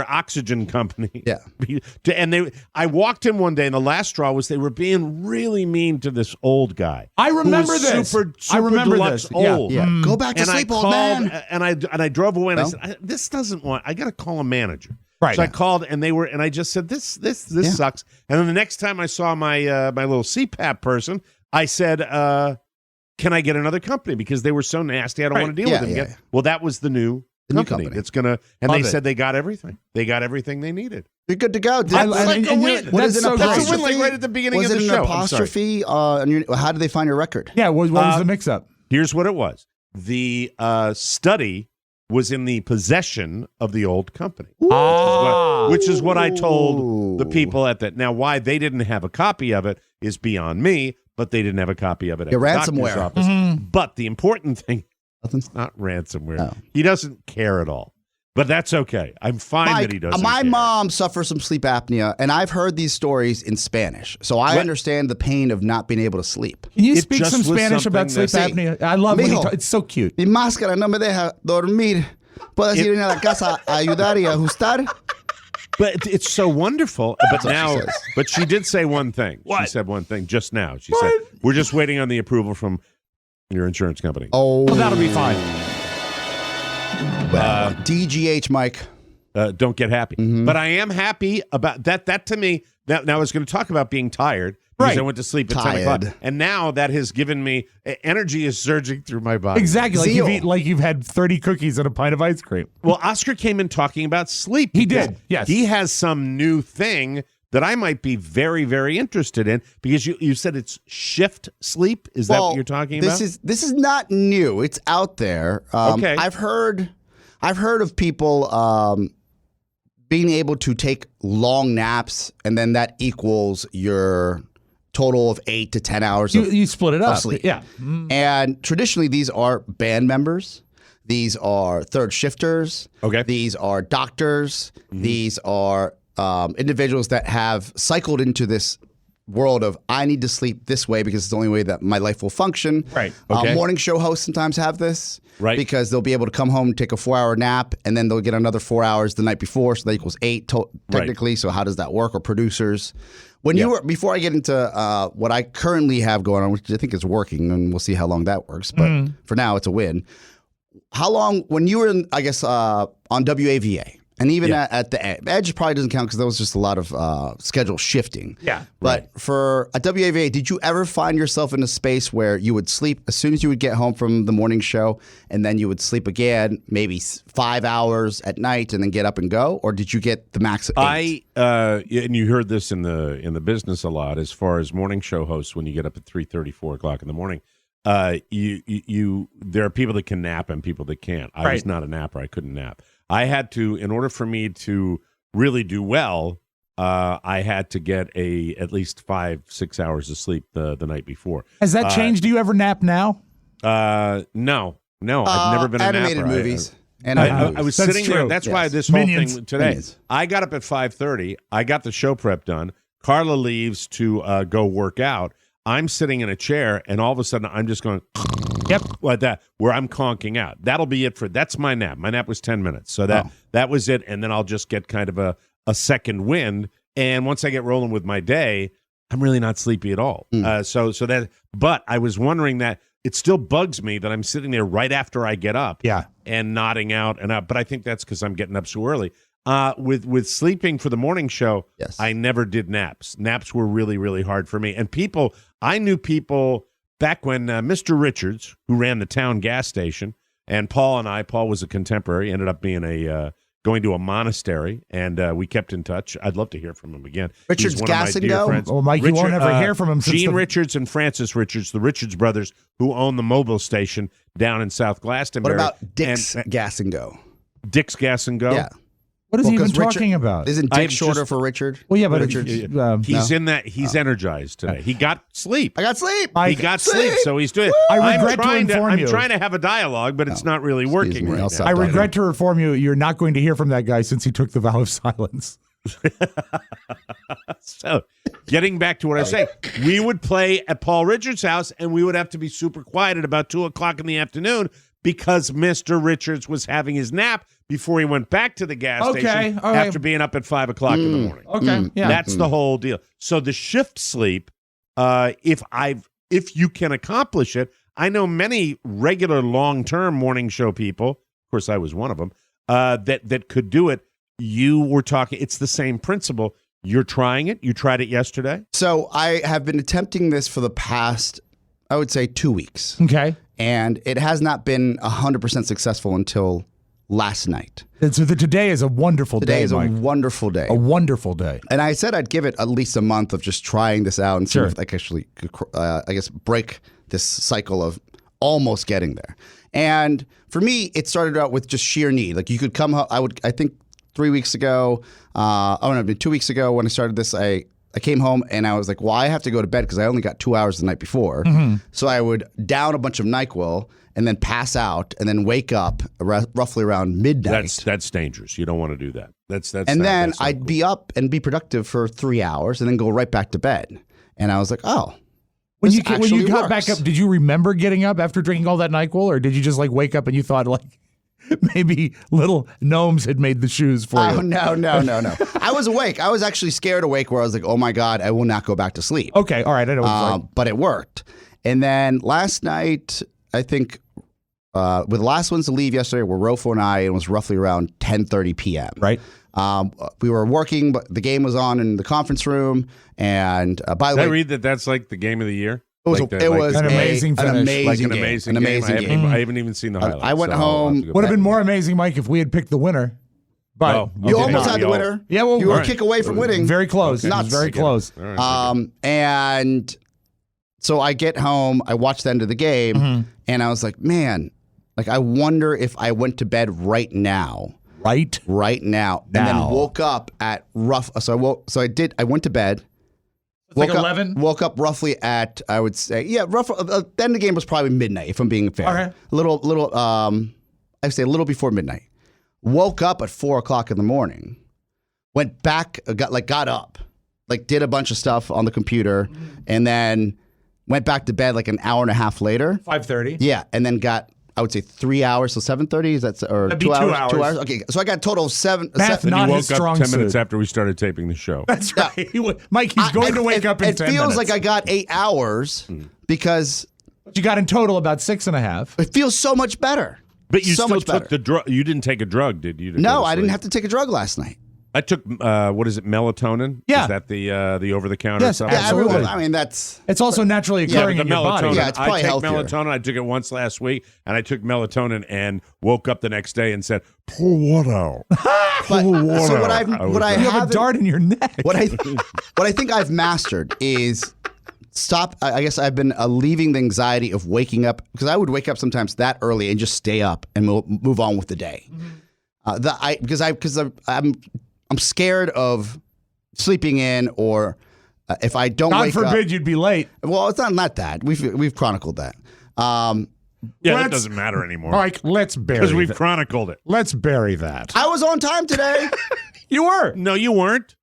oxygen company. Yeah. And I walked in one day, and the last straw was they were being really mean to this old guy. I who remember was this. Super I remember deluxe this. Yeah. old. Yeah. Go back to And I sleep, old called, man. and I drove away, and No? I said, "This doesn't want. I got to call a manager." Right. So I called, and I just said, "This sucks." And then the next time I saw my little CPAP person, I said, "Can I get another company?" Because they were so nasty, I don't want to deal with them again. Yeah. Well, that was the new company. It's gonna, and Love they it. said they got everything. They got everything they needed. You're good to go. That's like a win. What is That's an so great. That's a win, apostrophe? like right at the beginning was of the it show. an I'm sorry. apostrophe? How did they find your record? Yeah, what was the mix-up? Here's what it was: the study was in the possession of the old company, which is what I told the people at that. Now, why they didn't have a copy of it is beyond me, but they didn't have a copy of it at Yeah, the doctor's ransomware. office. But the important thing, Nothing's it's not ransomware. Oh. He doesn't care at all. But that's okay. I'm fine Mike, that he doesn't my care. mom suffers from sleep apnea, and I've heard these stories in Spanish, so I understand the pain of not being able to sleep. Can you It speak just some was Spanish about sleep something apnea? I love when Mijo. it's so cute. Mi máscara no me deja dormir. Puedes ir a la casa a ayudar y ajustar. But it's so wonderful. But what she now, says. but she did say one thing. She said one thing just now. She said, "We're just waiting on the approval from your insurance company." Oh, Well, that'll be fine. DGH, Mike. Don't get happy. Mm-hmm. But I am happy about that. That to me, now I was going to talk about being tired because Right. I went to sleep at 10 o'clock. Tired. And now that has given me, energy is surging through my body. Exactly. Like Zeal. you've had 30 cookies and a pint of ice cream. Well, Oscar came in talking about sleep. He because did, yes. He has some new thing that I might be very, very interested in because you said it's shift sleep. Is that what you're talking about? This is not new. It's out there. Okay. I've heard of people being able to take long naps, and then that equals your total of 8 to 10 hours of You split it up. sleep. Yeah. And traditionally, these are band members. These are third shifters. Okay. These are doctors. These are individuals that have cycled into this world of I need to sleep this way because it's the only way that my life will function. Right. Okay. Morning show hosts sometimes have this. Right. Because they'll be able to come home and take a 4-hour nap, and then they'll get another 4 hours the night before, so that equals 8 technically. So how does that work? Or producers. When you were, before I get into what I currently have going on, which I think is working, and we'll see how long that works, but for now it's a win. How long, when you were, I guess, on WAVA, and even at the Edge probably doesn't count because there was just a lot of schedule shifting. Yeah. But for a WAVA, did you ever find yourself in a space where you would sleep as soon as you would get home from the morning show, and then you would sleep again, maybe 5 hours at night, and then get up and go? Or did you get the max of 8? And you heard this in the business a lot as far as morning show hosts when you get up at 3:30, 4 o'clock in the morning. You there are people that can nap and people that can't. I was not a napper. I couldn't nap. I had to, in order for me to really do well, I had to get at least 5-6 hours of sleep the night before. Has that changed? Do you ever nap now? No, I've never been a animated napper. movies. I was That's sitting there. true. That's Yes. why this whole Minions. thing today. Minions. I got up at 5:30. I got the show prep done. Carla leaves to go work out. I'm sitting in a chair, and all of a sudden, I'm just going, Yep. like that, where I'm conking out. That'll be it that's my nap. My nap was 10 minutes, so that was it. And then I'll just get kind of a second wind. And once I get rolling with my day, I'm really not sleepy at all. So that. But I was wondering that. It still bugs me that I'm sitting there right after I get up and nodding out and up. But I think that's because I'm getting up so early. With sleeping for the morning show, I never did naps. Naps were really, really hard for me. And I knew people back when Mr. Richards, who ran the town gas station, and Paul was a contemporary, ended up being going to a monastery, and we kept in touch. I'd love to hear from him again. Richards He's one of my Gas and dear Go? friends. Well, Mike, you won't ever hear from him since Gene the- Richards and Francis Richards, the Richards brothers, who own the mobile station down in South What Glastonbury. about Dick's And- Gas and Go? Dick's Gas and Go? Yeah. What is he even 'cause Richard- talking about? Isn't I'm Dick shorter just- for Richard? Well, yeah, but Richards. He's in that. He's energized today. He got sleep. I got sleep. He got sleep, so he's doing. I regret to inform I'm you. trying to have a I but it's not really working me, right I'll now. stop I talking. regret to inform you, you're not going to hear from that guy since he took the vow of silence. So, getting back to what I was saying, we would play at Paul Richards' house, and we would have to be super quiet at about 2:00 in the afternoon because Mr. Richards was having his nap before he went back to the gas station after being up at 5 o'clock in the morning. Okay, yeah. That's the whole deal. So the shift sleep, if you can accomplish it, I know many regular long-term morning show people, of course I was one of them, that could do it. You were talking, it's the same principle. You're trying it. You tried it yesterday. So I have been attempting this for the past, I would say, 2 weeks. Okay. And it has not been 100% successful until last night. And so today is a wonderful day, Today is Mike. a wonderful day. A wonderful day. And I said I'd give it at least a month of just trying this out and see if I could actually, break this cycle of almost getting there. And for me, it started out with just sheer need. Like you could come home. I think 3 weeks ago, 2 weeks ago when I started this, I came home and I was like, well, I have to go to bed because I only got 2 hours the night before. Mm-hmm. So I would down a bunch of NyQuil and then pass out and then wake up roughly around midnight. That's dangerous. You don't want to do that. Then I'd be up and be productive for 3 hours and then go right back to bed. And I was like, oh. When you got back up, did you remember getting up after drinking all that NyQuil, or did you just like wake up and you thought like maybe little gnomes had made the shoes for you? Oh, no. I was awake. I was actually scared awake where I was like, oh my God, I will not go back to sleep. Okay, all right. I know what it's like. But it worked. And then last night, I think with the last ones to leave yesterday were Rofo and I, and it was roughly around 10:30 p.m. Right. We were working, but the game was on in the conference room. And by the way, I read that's like the game of the year. It was, an amazing finish. An amazing game. I haven't even seen the highlights. I went home. Would have been more amazing, Mike, if we had picked the winner. But you almost had the winner. Yeah, well, you were a kick away from winning. Very close. Okay. It was very close. Right. And so I get home, I watch the end of the game, and I was like, man, like I wonder if I went to bed right now. Right now. And then woke up at I went to bed. Like 11? Woke up roughly at, I would say, roughly. Then the game was probably midnight, if I'm being fair. Okay. I'd say a little before midnight. Woke up at 4 o'clock in the morning. Went back, got up, like did a bunch of stuff on the computer, and then went back to bed like an hour and a half later. 5:30. Yeah, and then got, I would say 3 hours, so 7:30. That'd be 2 hours. 2 hours. Okay, so I got a total of 7. Math not his strong up 10 suit. minutes after we started taping the show. That's right. Mike, he's going to wake up in 10 minutes. It feels like I got 8 hours because you got in total about 6.5. It feels so much better. But you so still much took better. the drug. You didn't take a drug, did you? No, I didn't have to take a drug last night. I took what is it, melatonin? Yeah. Is that the over the counter? Yes, stuff? Yeah, absolutely. everyone. I mean, that's It's also naturally occurring in your body. melatonin. Yeah, it's probably I take healthier. melatonin. I took it once last week, and I took melatonin and woke up the next day and said, "Pour water out." But, so what I You have a dart in your neck. what I think I've mastered is stop. I guess I've been leaving the anxiety of waking up, because I would wake up sometimes that early and just stay up and move on with the day. I'm scared of sleeping in, or if I don't wake up. God forbid you'd be late. Well, it's not that. We've chronicled that. That doesn't matter anymore. Mike, let's bury because we've that. chronicled it. Let's bury that. I was on time today. You were. No, you weren't.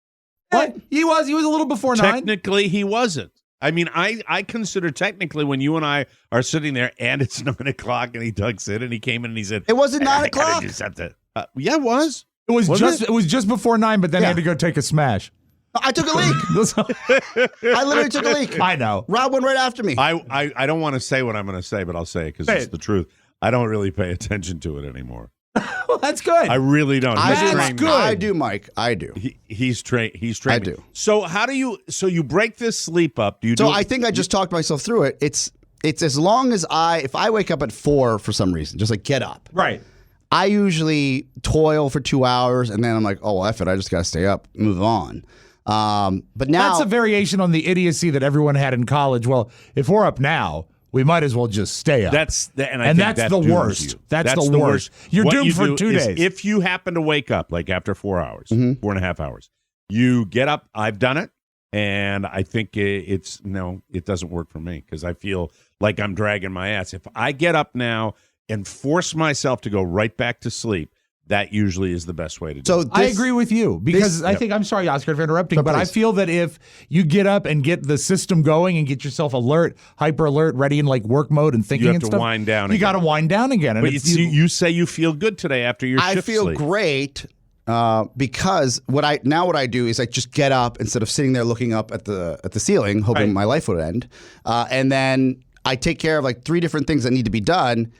What? He was. He was a little before 9. Technically, he wasn't. I mean, I consider technically when you and I are sitting there and it's 9 o'clock and he tucks in and he came in and he said, It wasn't 9 I o'clock. gotta do something. Yeah, it was. It was Wasn't it was just before 9, but then he had to go take a smash. I took a leak. I literally took a leak. I know. Rob went right after me. I don't want to say what I'm going to say, but I'll say it because it's the truth. I don't really pay attention to it anymore. Well, that's good. I really don't. I do, Mike. I do. He's trained. I do. So how do you? So you break this sleep up? Do you? So I think I just talked myself through it. It's as long as if I wake up at 4 for some reason, just like get up. Right. I usually toil for 2 hours and then I'm like, oh, well, F it. I just got to stay up, move on. But now that's a variation on the idiocy that everyone had in college. Well, if we're up now, we might as well just stay up. That's the worst. That's the worst. You're what doomed you for do 2 is days. If you happen to wake up like after 4 hours, 4.5 hours, you get up. I've done it, and I think it doesn't work for me because I feel like I'm dragging my ass. If I get up now and force myself to go right back to sleep, that usually is the best way to do So it. I agree with you because I think, I'm sorry, Oscar, for interrupting, but I feel that if you get up and get the system going and get yourself alert, hyper alert, ready in like work mode and thinking You have and to stuff, wind down you again. got to wind down again. And But you say you feel good today after your shift I feel sleep. great because what I do is I just get up instead of sitting there looking up at the ceiling, hoping my life would end, and then I take care of like 3 different things that need to be done.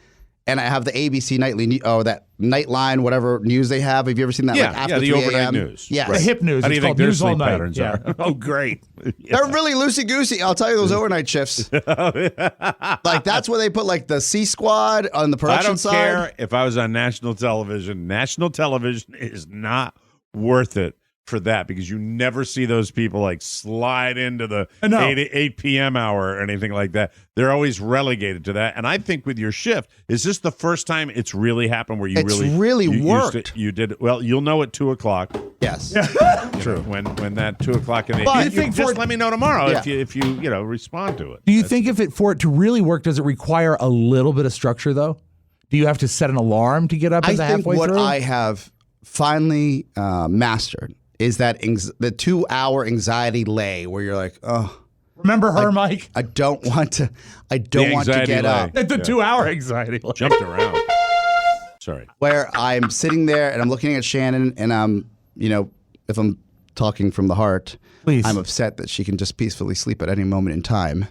And I have the ABC nightly, that Nightline, whatever news they have. Have you ever seen that? Yeah, like after the 3 overnight a.m.? news. Yes. The hip news. How do you It's think called their News All sleep Night. patterns are? Oh, great. They're really loosey-goosey. I'll tell you those overnight shifts. Like, that's where they put, like, the C Squad on the I production don't side. care if I was on national television. National television is not worth it for that because you never see those people like slide into the 8 p.m. hour or anything like that. They're always relegated to that. And I think with your shift, is this the first time it's really happened where you really worked? You did well. You'll know at 2:00. Yes, True. When that 2:00 in the But you think just for- let me know tomorrow Yeah. if you respond to it. Do you think for it to really work, does it require a little bit of structure though? Do you have to set an alarm to get up I at the think halfway what through? I have finally mastered is that the 2-hour anxiety lay where you're like, oh, Remember her, Mike? I don't want to. I don't want to anxiety get lay. up. The 2-hour anxiety. Jumped around. Sorry. Where I'm sitting there and I'm looking at Shannon and I'm, if I'm talking from the heart, Please. I'm upset that she can just peacefully sleep at any moment in time.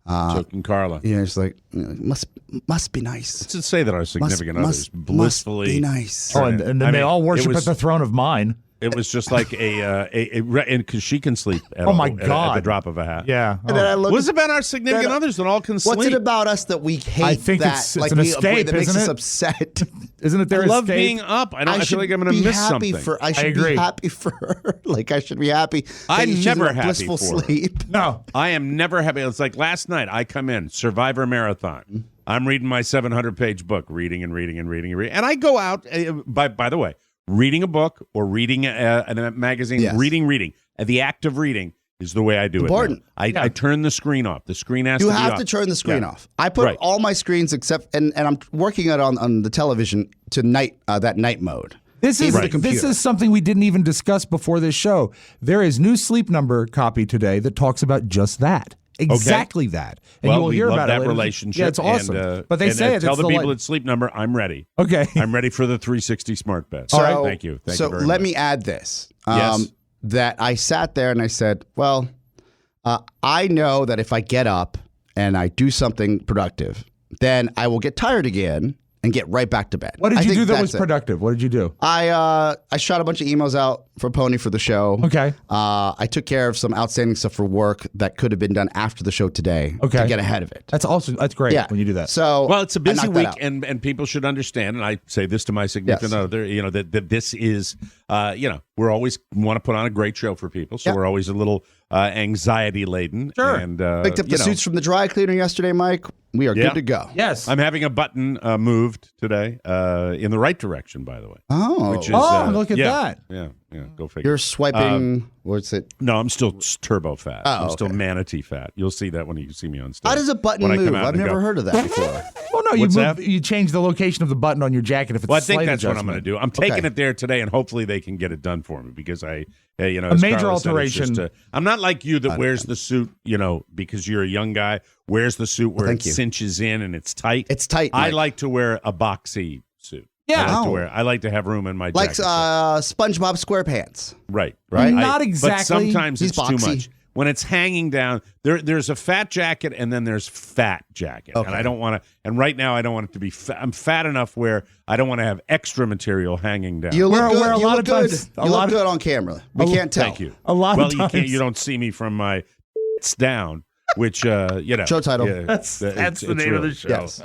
So can Carla. It's like must be nice. Let's just say that our significant others Must blissfully be nice. Oh, and then I they mean, all worship it was- at the throne of mine. It was just like and because she can sleep at, Oh, my at the God. drop of a hat. Yeah. And then I look What's at- about our significant then- others that all can sleep? What's it about us that we hate I think that? it's like an we, escape, that makes isn't us it? upset. Isn't it their I love escape? being up. I feel should like I'm going to be miss happy something. I should agree. be happy for her. Like I should be happy. that I'm she's never in a happy blissful for her. sleep. No. I am never happy. It's like last night. I come in Survivor Marathon. I'm reading my 700-page book, reading, and I go out. By the way, reading a book or reading a magazine, Yes. reading. The act of reading is the way I do Important. it. Now. I turn the screen off. The screen has You to be have off. to turn the screen Yeah. off. I put Right. all my screens except, and I'm working it on the television to that night mode. This is Even the computer. this is something we didn't even discuss before this show. There is new Sleep Number copy today that talks about just that. Exactly that. And Well, you will we hear love about that it later. relationship. Yeah, it's awesome. And, but they and, say it. Tell it's the people light. at Sleep Number, I'm ready. Okay. I'm ready for the 360 smart bed. So, Thank you. Thank so you very let much. me add this. Yes. That I sat there and I said, well, I know that if I get up and I do something productive, then I will get tired again and get right back to bed. What did I you think do that that's was it. productive? What did you do? I shot a bunch of emails out for Pony for the show. Okay. I took care of some outstanding stuff for work that could have been done after the show today Okay. to get ahead of it. That's great Yeah. when you do that. So Well, it's a I busy knocked that week, out. and people should understand. And I say this to my significant Yes. other, that this is, we're always want to put on a great show for people, so Yeah. we're always a little anxiety laden. Sure. And Picked up the suits from the dry cleaner yesterday, Mike. We are Yeah. good to go. Yes. I'm having a button moved today in the right direction, by the way. Oh, Which is, look at that. Yeah, go figure. You're swiping. What's it? No, I'm still turbo fat. Oh, I'm still okay. manatee fat. You'll see that when you see me on stage. How does a button When I come move? out I've and never go, heard of that before. Well, no, What's that? you change the location of the button on your jacket if it's Well, I a think slight that's what I'm adjustment. going to do. I'm taking Okay. it there today, and hopefully they can get it done for me because as major Carla said, it's alteration. just I'm not like you that wears the suit, because you're a young guy, wears the suit where Thank it you. cinches in and it's tight. It's tight. I Mike. like to wear a boxy suit. Yeah. I like to have room in my like jacket. SpongeBob SquarePants. Right. Not But exactly. sometimes He's it's too boxy. much. When it's hanging down, there's a fat jacket and then there's fat jacket. Okay. And I don't want to. And right now, I don't want it to be. I'm fat enough where I don't want to have extra material hanging down. You look Where- good. where a you lot look of good. times- a You lot look of- good on camera. We can't tell. Thank you. A lot well, of you times. can't. You don't see me from my down, which Show title. Yeah, That's the it's name of really- the show. Yes.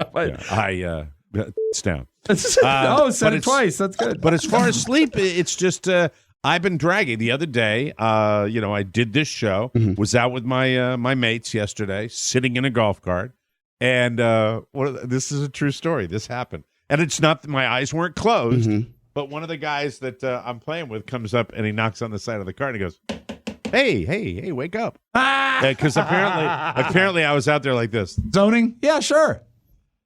Yeah, it's down. Said but it it's- twice. That's good. But as far as sleep, it's just I've been dragging. The other day, I did this show. Was out with my my mates yesterday, sitting in a golf cart, and this is a true story. This happened, and it's not that my eyes weren't closed, but one of the guys that I'm playing with comes up and he knocks on the side of the cart and he goes, "Hey, wake up!" Because apparently I was out there like this. Zoning? Yeah, sure.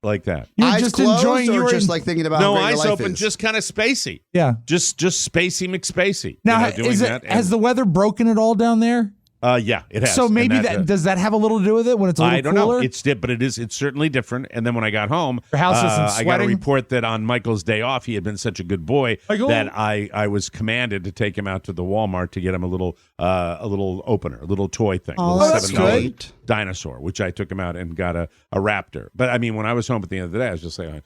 like that. You're eyes just closed enjoying or your just like thinking about No how great eyes your life open, is? just kind of spacey. Yeah. Just Spacey McSpacey. Now, doing that. has the weather broken at all down there? Yeah, it has. So maybe And does that have a little to do with it when it's a little I don't cooler? know. But it's certainly different. And then when I got home, Your house isn't I got a sweating? report that on Michael's day off, he had been such a good boy Michael? that I was commanded to take him out to the Walmart to get him a little opener, a little toy thing. Oh, a little that's $7 good. dinosaur, which I took him out and got a raptor. But I mean, when I was home at the end of the day, I was just like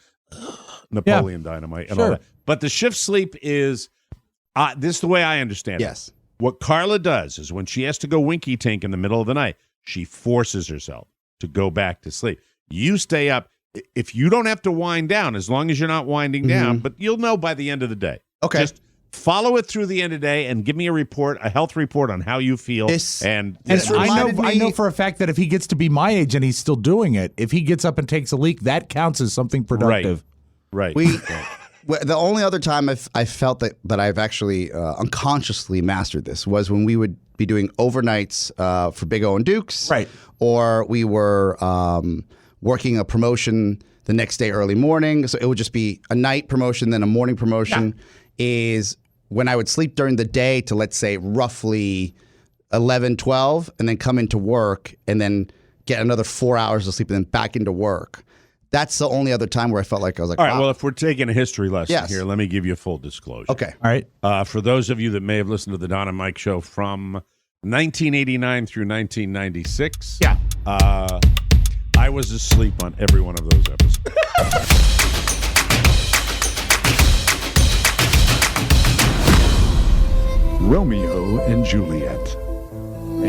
Napoleon Dynamite and all that. But the shift sleep is this is the way I understand it. Yes. What Carla does is when she has to go winky tink in the middle of the night, she forces herself to go back to sleep. You stay up. If you don't have to wind down, as long as you're not winding down, but you'll know by the end of the day. Okay. Just follow it through the end of the day and give me a health report on how you feel. And I know for a fact that if he gets to be my age and he's still doing it, if he gets up and takes a leak, that counts as something productive. Right. The only other time I felt that I've actually unconsciously mastered this was when we would be doing overnights for Big O and Dukes. Right. Or we were working a promotion the next day early morning. So it would just be a night promotion, then a morning promotion. Is when I would sleep during the day to, let's say, roughly 11, 12, and then come into work and then get another 4 hours of sleep and then back into work. That's the only other time where I felt like I was like, all right, wow. well, if we're taking a history lesson Yes. here, let me give you a full disclosure. Okay. All right. For those of you that may have listened to the Don and Mike show from 1989 through 1996, I was asleep on every one of those episodes. Romeo and Juliet,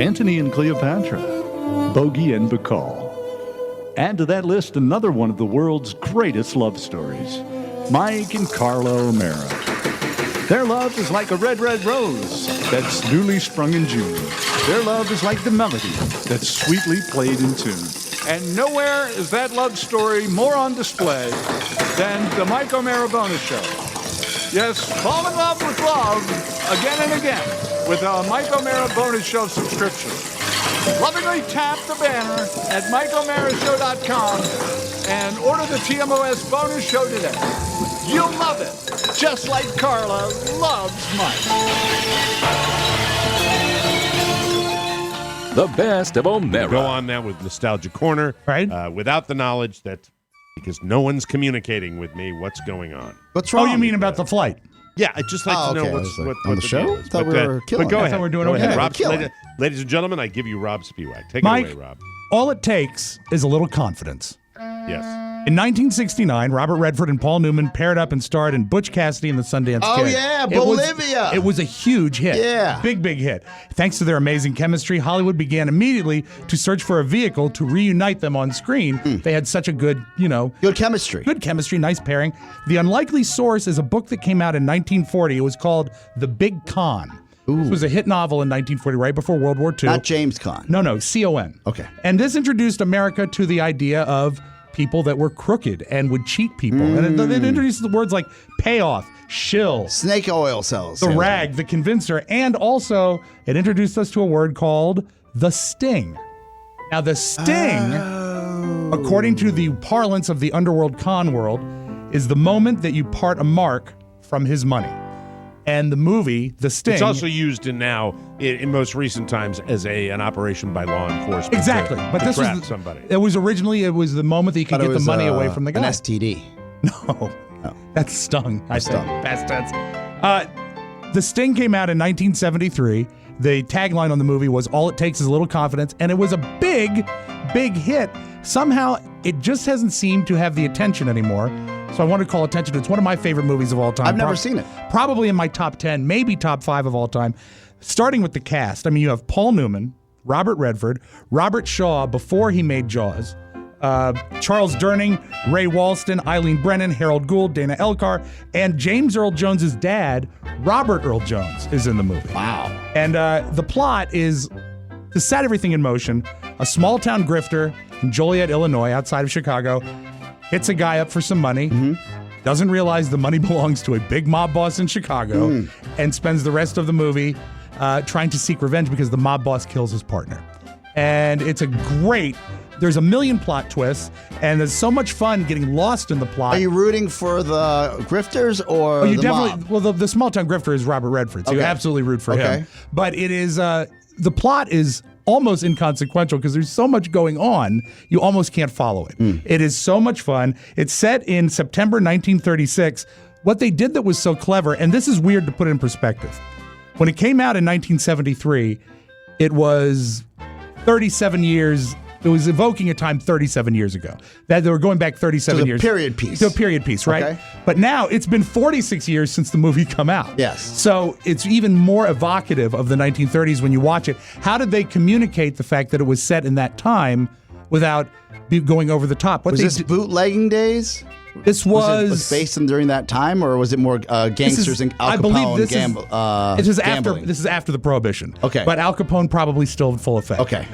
Antony and Cleopatra, Bogey and Bacall. Add to that list another one of the world's greatest love stories, Mike and Carla O'Mara. Their love is like a red, red rose that's newly sprung in June. Their love is like the melody that's sweetly played in tune. And nowhere is that love story more on display than the Mike O'Mara Bonus Show. Yes, fall in love with love again and again with a Mike O'Mara Bonus Show subscription. Lovingly tap the banner at MikeO'MaraShow.com and order the TMOS Bonus Show today. You'll love it, just like Carla loves Mike. The best of O'Mara. Go on now with Nostalgia Corner, right? Without the knowledge that, because no one's communicating with me, what's going on. What's wrong? Oh, you mean about the flight? Yeah, I'd just like to know okay. what's what on the deal show. is. Thought we were killing. But go I ahead. thought we were doing Go okay. ahead. We're Rob, killing. ladies and gentlemen, I give you Rob Spiewak. Take Mike, it away, Rob. all it takes is a little confidence. Yes. In 1969, Robert Redford and Paul Newman paired up and starred in Butch Cassidy and the Sundance Oh, Kid. yeah, It was- Bolivia. It was a huge hit. Yeah. Big hit. Thanks to their amazing chemistry, Hollywood began immediately to search for a vehicle to reunite them on screen. They had such a good, Good chemistry. good chemistry, nice pairing. The Unlikely Source is a book that came out in 1940. It was called The Big Con. This was a hit novel in 1940, right before World War II. Not James Caan. No, C-O-N. Okay. And this introduced America to the idea of people that were crooked and would cheat people. And it introduced the words like payoff, shill, Snake oil cells. the rag, the convincer, and also it introduced us to a word called the sting. Now, the sting, according to the parlance of the underworld con world, is the moment that you part a mark from his money. And the movie, The Sting. It's also used in most recent times as an operation by law enforcement. Exactly. But to this trap was somebody. It was the moment that you could get the money away from the guy. An STD. No. That's stung. I Stung. think. Past tense. The Sting came out in 1973. The tagline on the movie was "All it takes is a little confidence," and it was a big hit. Somehow, it just hasn't seemed to have the attention anymore. So I want to call attention to it. It's one of my favorite movies of all time. I've never seen it. Probably in my top 10, maybe top 5 of all time. Starting with the cast. I mean, you have Paul Newman, Robert Redford, Robert Shaw before he made Jaws, Charles Durning, Ray Walston, Eileen Brennan, Harold Gould, Dana Elcar, and James Earl Jones's dad, Robert Earl Jones, is in the movie. Wow. And the plot is, to set everything in motion, a small-town grifter in Joliet, Illinois, outside of Chicago, hits a guy up for some money, doesn't realize the money belongs to a big mob boss in Chicago, and spends the rest of the movie trying to seek revenge because the mob boss kills his partner. and it's a great. There's a million plot twists, and there's so much fun getting lost in the plot. Are you rooting for the grifters or you the definitely? mob? Well, the small town grifter is Robert Redford, so you absolutely root for him. But it is the plot is almost inconsequential because there's so much going on, you almost can't follow it. It is so much fun. It's set in September 1936. What they did that was so clever, and this is weird to put in perspective. When it came out in 1973, it was 37 years. It was evoking a time 37 years ago. That they were going back 37 years. Period piece. To a period piece, right? Okay. But now it's been 46 years since the movie come out. Yes. So it's even more evocative of the 1930s when you watch it. How did they communicate the fact that it was set in that time without going over the top? Was this bootlegging days? This was based in during that time, or was it more gangsters and Al Capone? I believe this is gambling? This is after the Prohibition. Okay, but Al Capone probably still in full effect. Okay,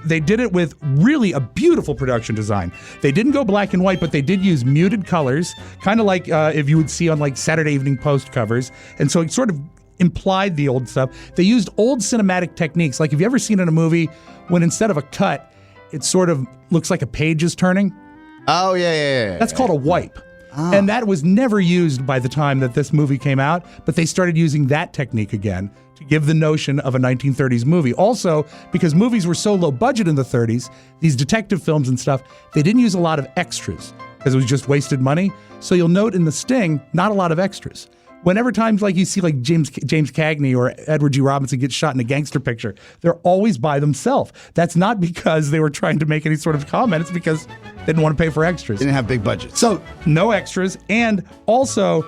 they did it with really a beautiful production design. They didn't go black and white, but they did use muted colors, kind of like if you would see on like Saturday Evening Post covers, and so it sort of implied the old stuff. They used old cinematic techniques. Like, have you ever seen in a movie when instead of a cut, it sort of looks like a page is turning? Oh, yeah. That's called a wipe. And that was never used by the time that this movie came out, but they started using that technique again to give the notion of a 1930s movie. Also, because movies were so low budget in the 30s, these detective films and stuff, they didn't use a lot of extras because it was just wasted money. So you'll note in The Sting, not a lot of extras. Whenever times like you see like James Cagney or Edward G. Robinson get shot in a gangster picture, they're always by themselves. That's not because they were trying to make any sort of comment. It's because they didn't want to pay for extras. They didn't have big budgets. So no extras. And also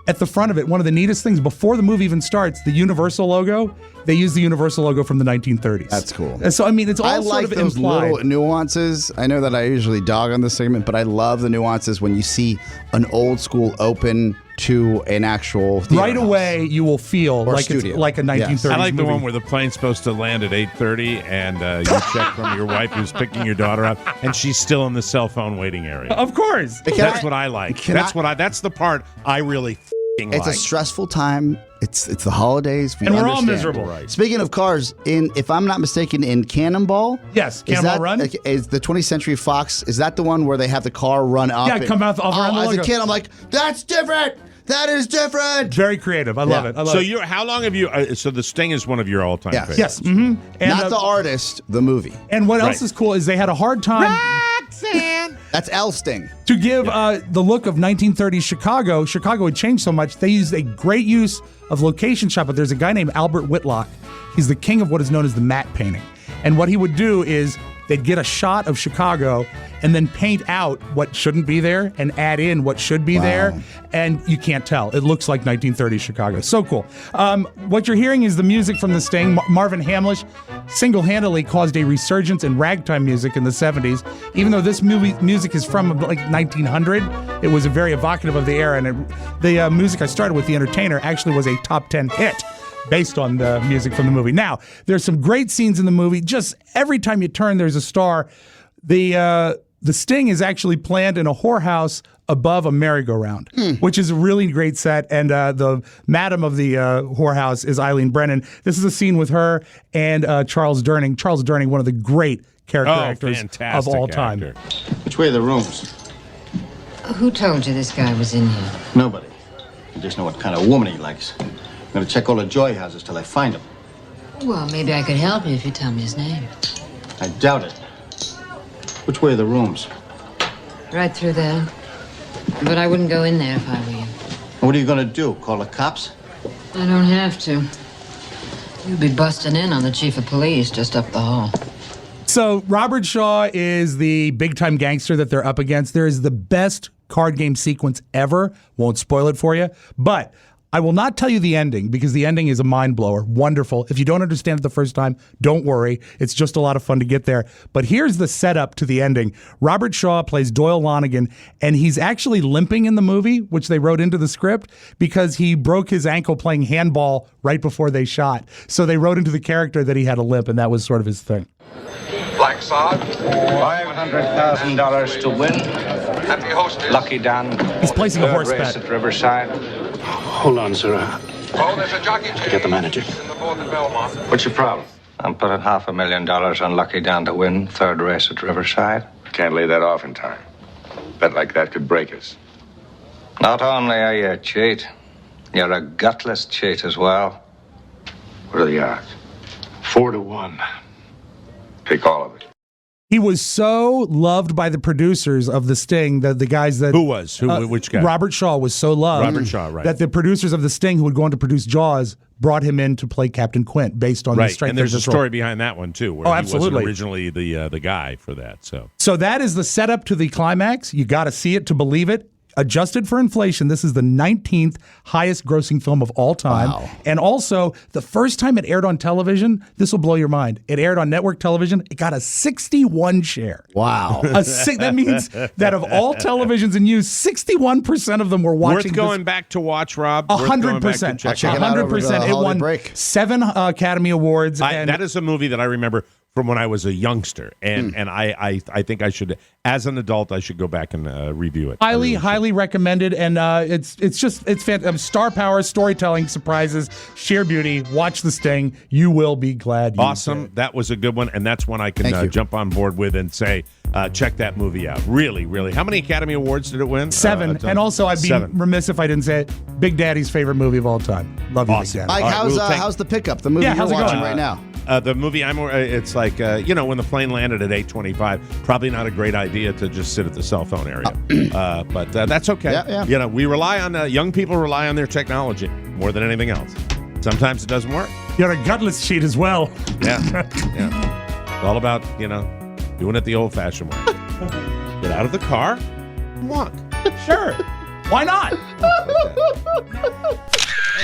at the front of it, one of the neatest things before the movie even starts, the Universal logo, they use the Universal logo from the 1930s. That's cool. So, I mean, it's all I sort like of those implied. little nuances. I know that I usually dog on this segment, but I love the nuances when you see an old school open to an actual theater right away, you will feel like studio. It's like a 1930s I like the movie. one where the plane's supposed to land at 8:30, and you check from your wife who's picking your daughter up, and she's still in the cell phone waiting area. Of course, that's what I like. That's the part I really like. It's a stressful time. It's the holidays. And we're all miserable. Right. Speaking of cars, if I'm not mistaken, in Cannonball, yes, Cannonball Run is the 20th Century Fox. Is that the one where they have the car run up? Yeah, come out around the as logo. a kid, I'm like, that's different. That is different. Very creative. I love it. So how long have you? So The Sting is one of your all-time favorites. Yes. Mm-hmm. And, not the artist, the movie. And what else is cool is they had a hard time. Roxanne. That's L Sting. To give the look of 1930s Chicago, Chicago had changed so much, they used a great use of location shot, but there's a guy named Albert Whitlock. He's the king of what is known as the matte painting. And what he would do is they'd get a shot of Chicago and then paint out what shouldn't be there and add in what should be there. And you can't tell. It looks like 1930s Chicago. So cool. What you're hearing is the music from The Sting. Marvin Hamlish single-handedly caused a resurgence in ragtime music in the 70s. Even though this music is from like 1900, it was very evocative of the era. And the music I started with, The Entertainer, actually was a top 10 hit based on the music from the movie. Now, there's some great scenes in the movie. Just every time you turn, there's a star. The Sting is actually planned in a whorehouse above a merry-go-round, which is a really great set. And the madam of the whorehouse is Eileen Brennan. This is a scene with her and Charles Durning. Charles Durning, one of the great character actors of all time. Which way are the rooms? Who told you this guy was in here? Nobody. I just know what kind of woman he likes. I'm going to check all the joy houses till I find him. Well, maybe I could help you if you tell me his name. I doubt it. Which way are the rooms? Right through there. But I wouldn't go in there if I were you. What are you going to do? Call the cops? I don't have to. You'd be busting in on the chief of police just up the hall. So Robert Shaw is the big-time gangster that they're up against. There is the best card game sequence ever. Won't spoil it for you. But I will not tell you the ending because the ending is a mind blower. Wonderful. If you don't understand it the first time, don't worry. It's just a lot of fun to get there. But here's the setup to the ending. Robert Shaw plays Doyle Lonigan, and he's actually limping in the movie, which they wrote into the script, because he broke his ankle playing handball right before they shot. So they wrote into the character that he had a limp, and that was sort of his thing. Black Sod. $500,000 to win. Happy hostess. Lucky Dan. He's placing a horse race bet at Riverside. Hold on, sir. Oh, there's a jockey change. Get the manager. In the 4th and Belmont. What's your problem? I'm putting $500,000 on Lucky Don to win third race at Riverside. Can't lay that off in time. Bet like that could break us. Not only are you a cheat, you're a gutless cheat as well. What are the odds? 4-1. Take all of it. He was so loved by the producers of The Sting, that the guys that... Which guy? Robert Shaw was so loved Robert Shaw, right. that the producers of The Sting, who would go on to produce Jaws, brought him in to play Captain Quint based on the strength and there's of a this role. story behind that one, too, where he wasn't originally the guy for that. So that is the setup to the climax. You got to see it to believe it. Adjusted for inflation, this is the 19th highest grossing film of all time. Wow. And also, the first time it aired on television, this will blow your mind. It aired on network television. It got a 61 share. Wow. That means that of all televisions in use, 61% of them were watching. Worth going back to watch, Rob. 100%. 100%. It won break. 7 Academy Awards. That is a movie that I remember from when I was a youngster, and I think I should, as an adult, I should go back and review it. Highly recommended, and it's fantastic. Star power, storytelling, surprises, sheer beauty. Watch The Sting. You will be glad. Awesome. That was a good one, and that's one I can jump on board with and say, check that movie out. Really, really. How many Academy Awards did it win? 7. And also, I'd be remiss if I didn't say it. Big Daddy's favorite movie of all time. Love you, awesome. Big Daddy. Mike, how's the pickup? The movie you're watching right now. The movie it's like when the plane landed at 8:25, probably not a great idea to just sit at the cell phone area, but that's okay. Yeah. We rely on young people rely on their technology more than anything else. Sometimes it doesn't work. You're a gutless cheat as well. Yeah. It's all about doing it the old-fashioned way. Get out of the car and walk. Sure. Why not?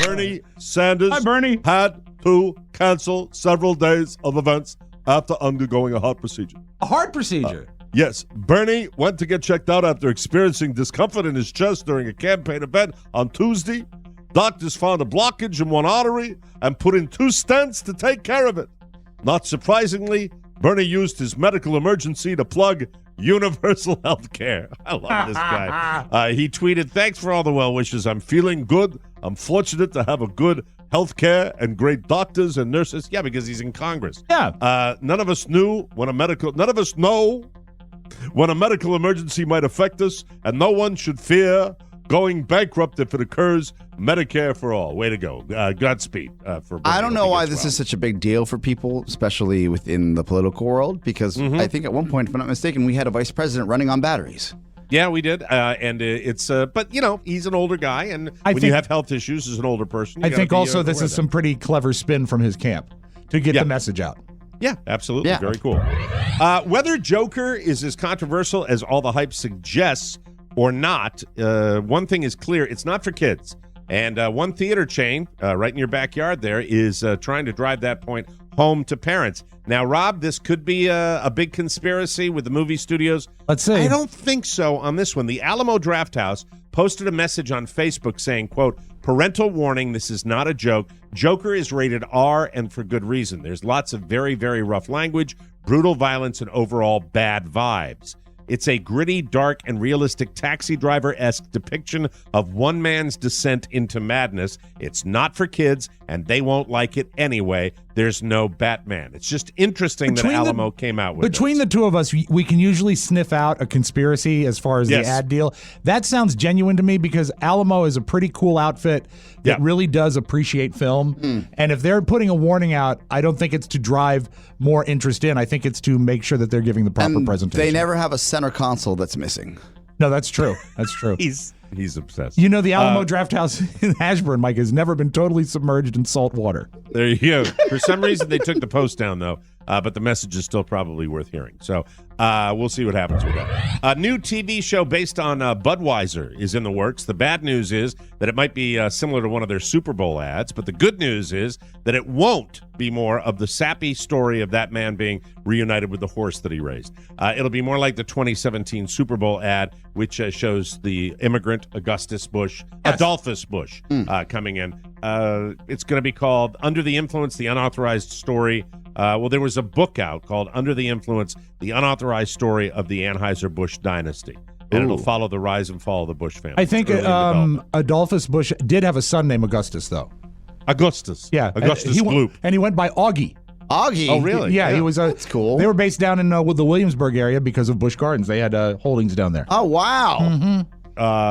Bernie Sanders Hi, Bernie. had to cancel several days of events after undergoing a heart procedure. A heart procedure? Yes. Bernie went to get checked out after experiencing discomfort in his chest during a campaign event on Tuesday. Doctors found a blockage in one artery and put in 2 stents to take care of it. Not surprisingly, Bernie used his medical emergency to plug universal health care. I love this guy. He tweeted, "Thanks for all the well wishes. I'm feeling good. I'm fortunate to have a good health care and great doctors and nurses." Yeah, because he's in Congress. Yeah. None of us know when a medical emergency might affect us, and no one should fear going bankrupt if it occurs. Medicare for all. Way to go. Godspeed for Bernie. I don't know why this is such a big deal for people, especially within the political world, because I think at one point, if I'm not mistaken, we had a vice president running on batteries. Yeah, we did, and it's but he's an older guy, and when you have health issues as an older person, I think also this is some pretty clever spin from his camp to get the message out. Yeah, absolutely. Yeah. Very cool. Whether Joker is as controversial as all the hype suggests or not, one thing is clear: it's not for kids. And one theater chain right in your backyard there is trying to drive that point home to parents. Now, Rob, this could be a big conspiracy with the movie studios. Let's see. I don't think so on this one. The Alamo Drafthouse posted a message on Facebook saying, quote, "Parental warning, this is not a joke. Joker is rated R, and for good reason. There's lots of very, very rough language, brutal violence, and overall bad vibes. It's a gritty, dark, and realistic Taxi Driver-esque depiction of one man's descent into madness. It's not for kids, and they won't like it anyway. There's no Batman." It's just interesting that Alamo came out with Between the two of us, we can usually sniff out a conspiracy as far as the ad deal. That sounds genuine to me because Alamo is a pretty cool outfit that really does appreciate film. And if they're putting a warning out, I don't think it's to drive more interest in. I think it's to make sure that they're giving the proper presentation. They never have a center console that's missing. No, that's true. That's true. He's obsessed. The Alamo Drafthouse in Ashburn, Mike, has never been totally submerged in salt water. There you go. For some reason, they took the post down, though, but the message is still probably worth hearing. So we'll see what happens with that. A new TV show based on Budweiser is in the works. The bad news is that it might be similar to one of their Super Bowl ads, but the good news is that it won't be more of the sappy story of that man being reunited with the horse that he raised. It'll be more like the 2017 Super Bowl ad, which shows the immigrant Adolphus Bush coming in. It's going to be called Under the Influence, the Unauthorized Story. There was a book out called Under the Influence, the Unauthorized Story of the Anheuser-Busch Dynasty. And it'll follow the rise and fall of the Bush family. I think Adolphus Bush did have a son named Augustus, though. Augustus. Yeah. Augustus Gloop. And he went by Augie. Augie. Oh, really? Yeah, he was. That's cool. They were based down in the Williamsburg area because of Busch Gardens. They had holdings down there. Oh, wow.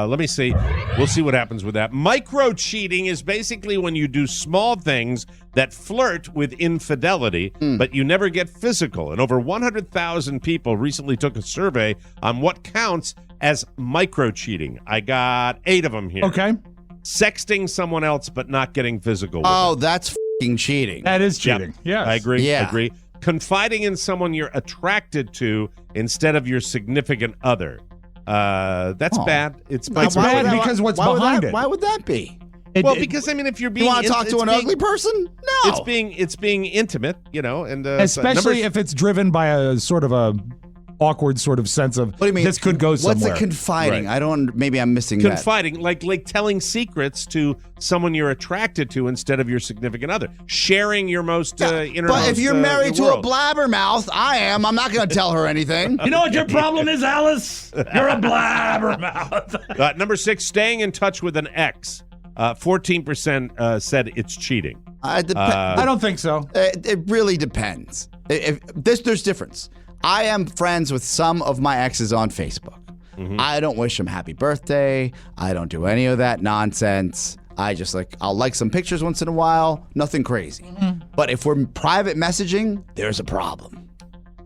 Let me see. We'll see what happens with that. Micro cheating is basically when you do small things that flirt with infidelity, but you never get physical. And over 100,000 people recently took a survey on what counts as micro cheating. I got 8 of them here. Okay. Sexting someone else but not getting physical with Oh, them. that's f***ing cheating. That is cheating. Yep. Yes. I agree. Yeah. I agree. Confiding in someone you're attracted to instead of your significant other. That's bad. It's It's bad because what's behind it. Why would that be? Because I mean, if you're being, You want to talk to an ugly person? No. It's being intimate, and Especially if it's driven by a sort of a awkward sort of sense of What do you mean? this could go somewhere. What's a confiding? Right. I don't. Maybe I'm missing that. confiding, like telling secrets to someone you're attracted to instead of your significant other, sharing your most innermost. But if you're married to world. a blabbermouth, I am. I'm not going to tell her anything. You know what your problem is, Alice? You're a blabbermouth. Number 6, staying in touch with an ex. 14% said it's cheating. I don't think so. It really depends. There's difference. I am friends with some of my exes on Facebook. I don't wish them happy birthday. I don't do any of that nonsense. I just I'll like some pictures once in a while. Nothing crazy. But if we're private messaging, there's a problem.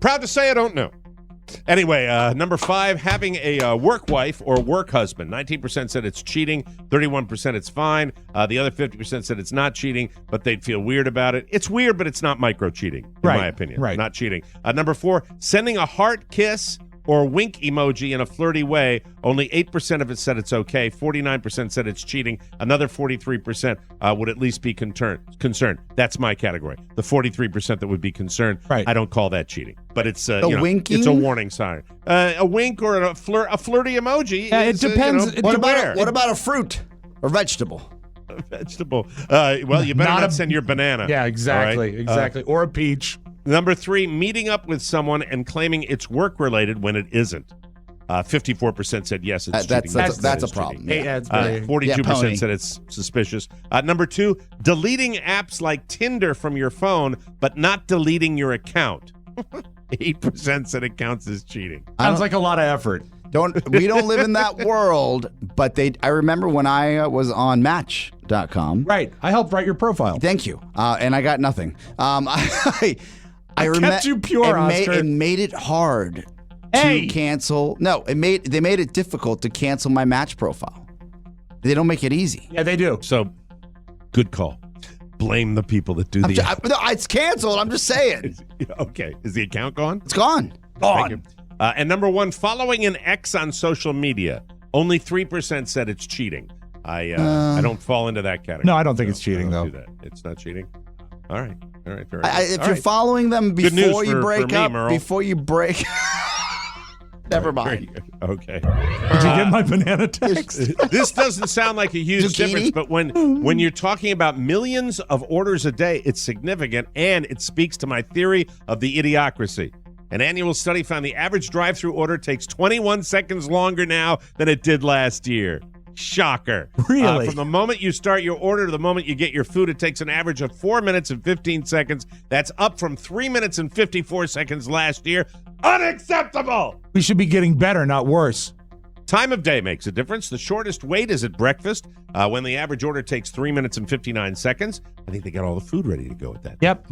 Proud to say I don't know. Anyway, number 5, having a work wife or work husband. 19% said it's cheating. 31% it's fine. The other 50% said it's not cheating, but they'd feel weird about it. It's weird, but it's not micro cheating, in my opinion. Right. Not cheating. Number 4, sending a heart kiss or wink emoji in a flirty way. Only 8% of it said it's okay. 49% said it's cheating. Another 43% would at least be concerned. That's my category. The 43% that would be concerned. Right. I don't call that cheating, but it's winking? It's a warning sign. A wink or a flirty emoji. Yeah, it depends. What about a fruit or vegetable? Vegetable. Well, you better not send your banana. Yeah, exactly. All right? Exactly. Or a peach. Number 3, meeting up with someone and claiming it's work-related when it isn't. 54% said yes, it's cheating. That's a problem. Yeah. 42% said it's suspicious. Number 2, deleting apps like Tinder from your phone, but not deleting your account. 8% said it counts as cheating. Sounds like a lot of effort. We don't live in that world, but I remember when I was on Match.com. Right. I helped write your profile. Thank you. And I got nothing. I kept you pure, Oscar. It made it hard to cancel. No, they made it difficult to cancel my Match profile. They don't make it easy. Yeah, they do. So, good call. Blame the people that do No, it's canceled. I'm just saying. Okay. Is the account gone? It's gone. Thank you. And number 1, following an ex on social media. Only 3% said it's cheating. I don't fall into that category. No, I don't think it's cheating, I though. don't do that. It's not cheating. All right. Fair enough. If you're following them Good news before you for break me, up, Merle. before you break. Never mind. Okay. Did you get my banana text? This doesn't sound like a huge Zucchini? difference, but when you're talking about millions of orders a day, it's significant, and it speaks to my theory of the idiocracy. An annual study found the average drive-through order takes 21 seconds longer now than it did last year. Shocker. Really? From the moment you start your order to the moment you get your food, it takes an average of 4 minutes and 15 seconds. That's up from 3 minutes and 54 seconds last year. Unacceptable! We should be getting better, not worse. Time of day makes a difference. The shortest wait is at breakfast, when the average order takes 3 minutes and 59 seconds. I think they got all the food ready to go at that. Yep.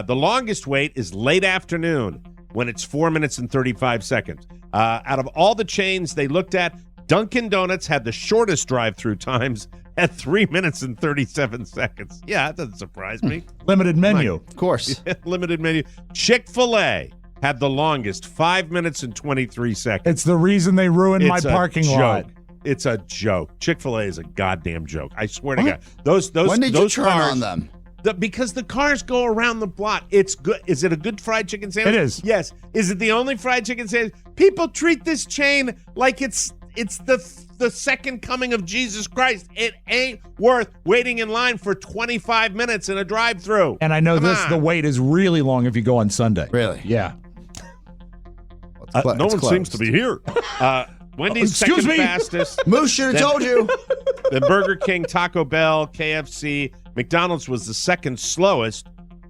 The longest wait is late afternoon, when it's 4 minutes and 35 seconds. Out of all the chains they looked at, Dunkin' Donuts had the shortest drive-through times at 3 minutes and 37 seconds. Yeah, that doesn't surprise me. Limited menu. Of course. Limited menu. Chick-fil-A had the longest, 5 minutes and 23 seconds. It's the reason they ruined my parking lot. It's a joke. Chick-fil-A is a goddamn joke. I swear to God. Those when did those you turn cars, on them? Because the cars go around the block. It's good. Is it a good fried chicken sandwich? It is. Yes. Is it the only fried chicken sandwich? People treat this chain like it's the second coming of Jesus Christ. It ain't worth waiting in line for 25 minutes in a drive-thru. And I know the wait is really long if you go on Sunday. Really? Yeah. No one seems to be here. Wendy's Excuse second me? fastest. Moose should have told you. Then Burger King, Taco Bell, KFC. McDonald's was the second slowest,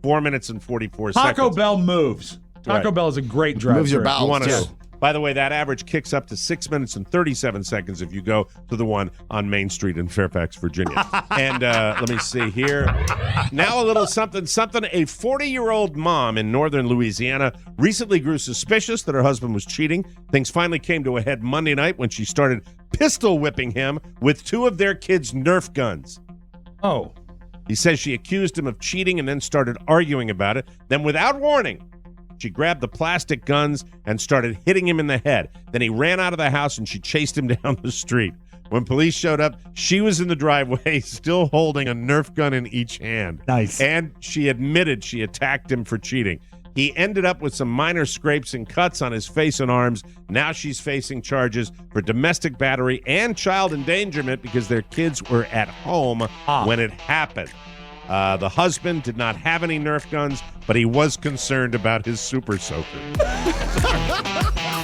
4 minutes and 44 Taco seconds. Bell moves. Taco Right. Bell is a great drive. Moves your bowels, too. By the way, that average kicks up to 6 minutes and 37 seconds if you go to the one on Main Street in Fairfax, Virginia. And let me see here. Now a little something. A 40-year-old mom in northern Louisiana recently grew suspicious that her husband was cheating. Things finally came to a head Monday night when she started pistol whipping him with 2 of their kids' Nerf guns. Oh. He says she accused him of cheating and then started arguing about it. Then without warning, she grabbed the plastic guns and started hitting him in the head. Then he ran out of the house and she chased him down the street. When police showed up, she was in the driveway still holding a Nerf gun in each hand. Nice. And she admitted she attacked him for cheating. He ended up with some minor scrapes and cuts on his face and arms. Now she's facing charges for domestic battery and child endangerment because their kids were at home when it happened. The husband did not have any Nerf guns, but he was concerned about his Super Soaker.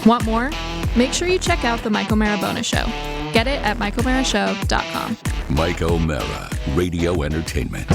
Want more? Make sure you check out the Mike O'Mara Bonus Show. Get it at MikeO'MaraShow.com. Mike O'Mara, Radio Entertainment.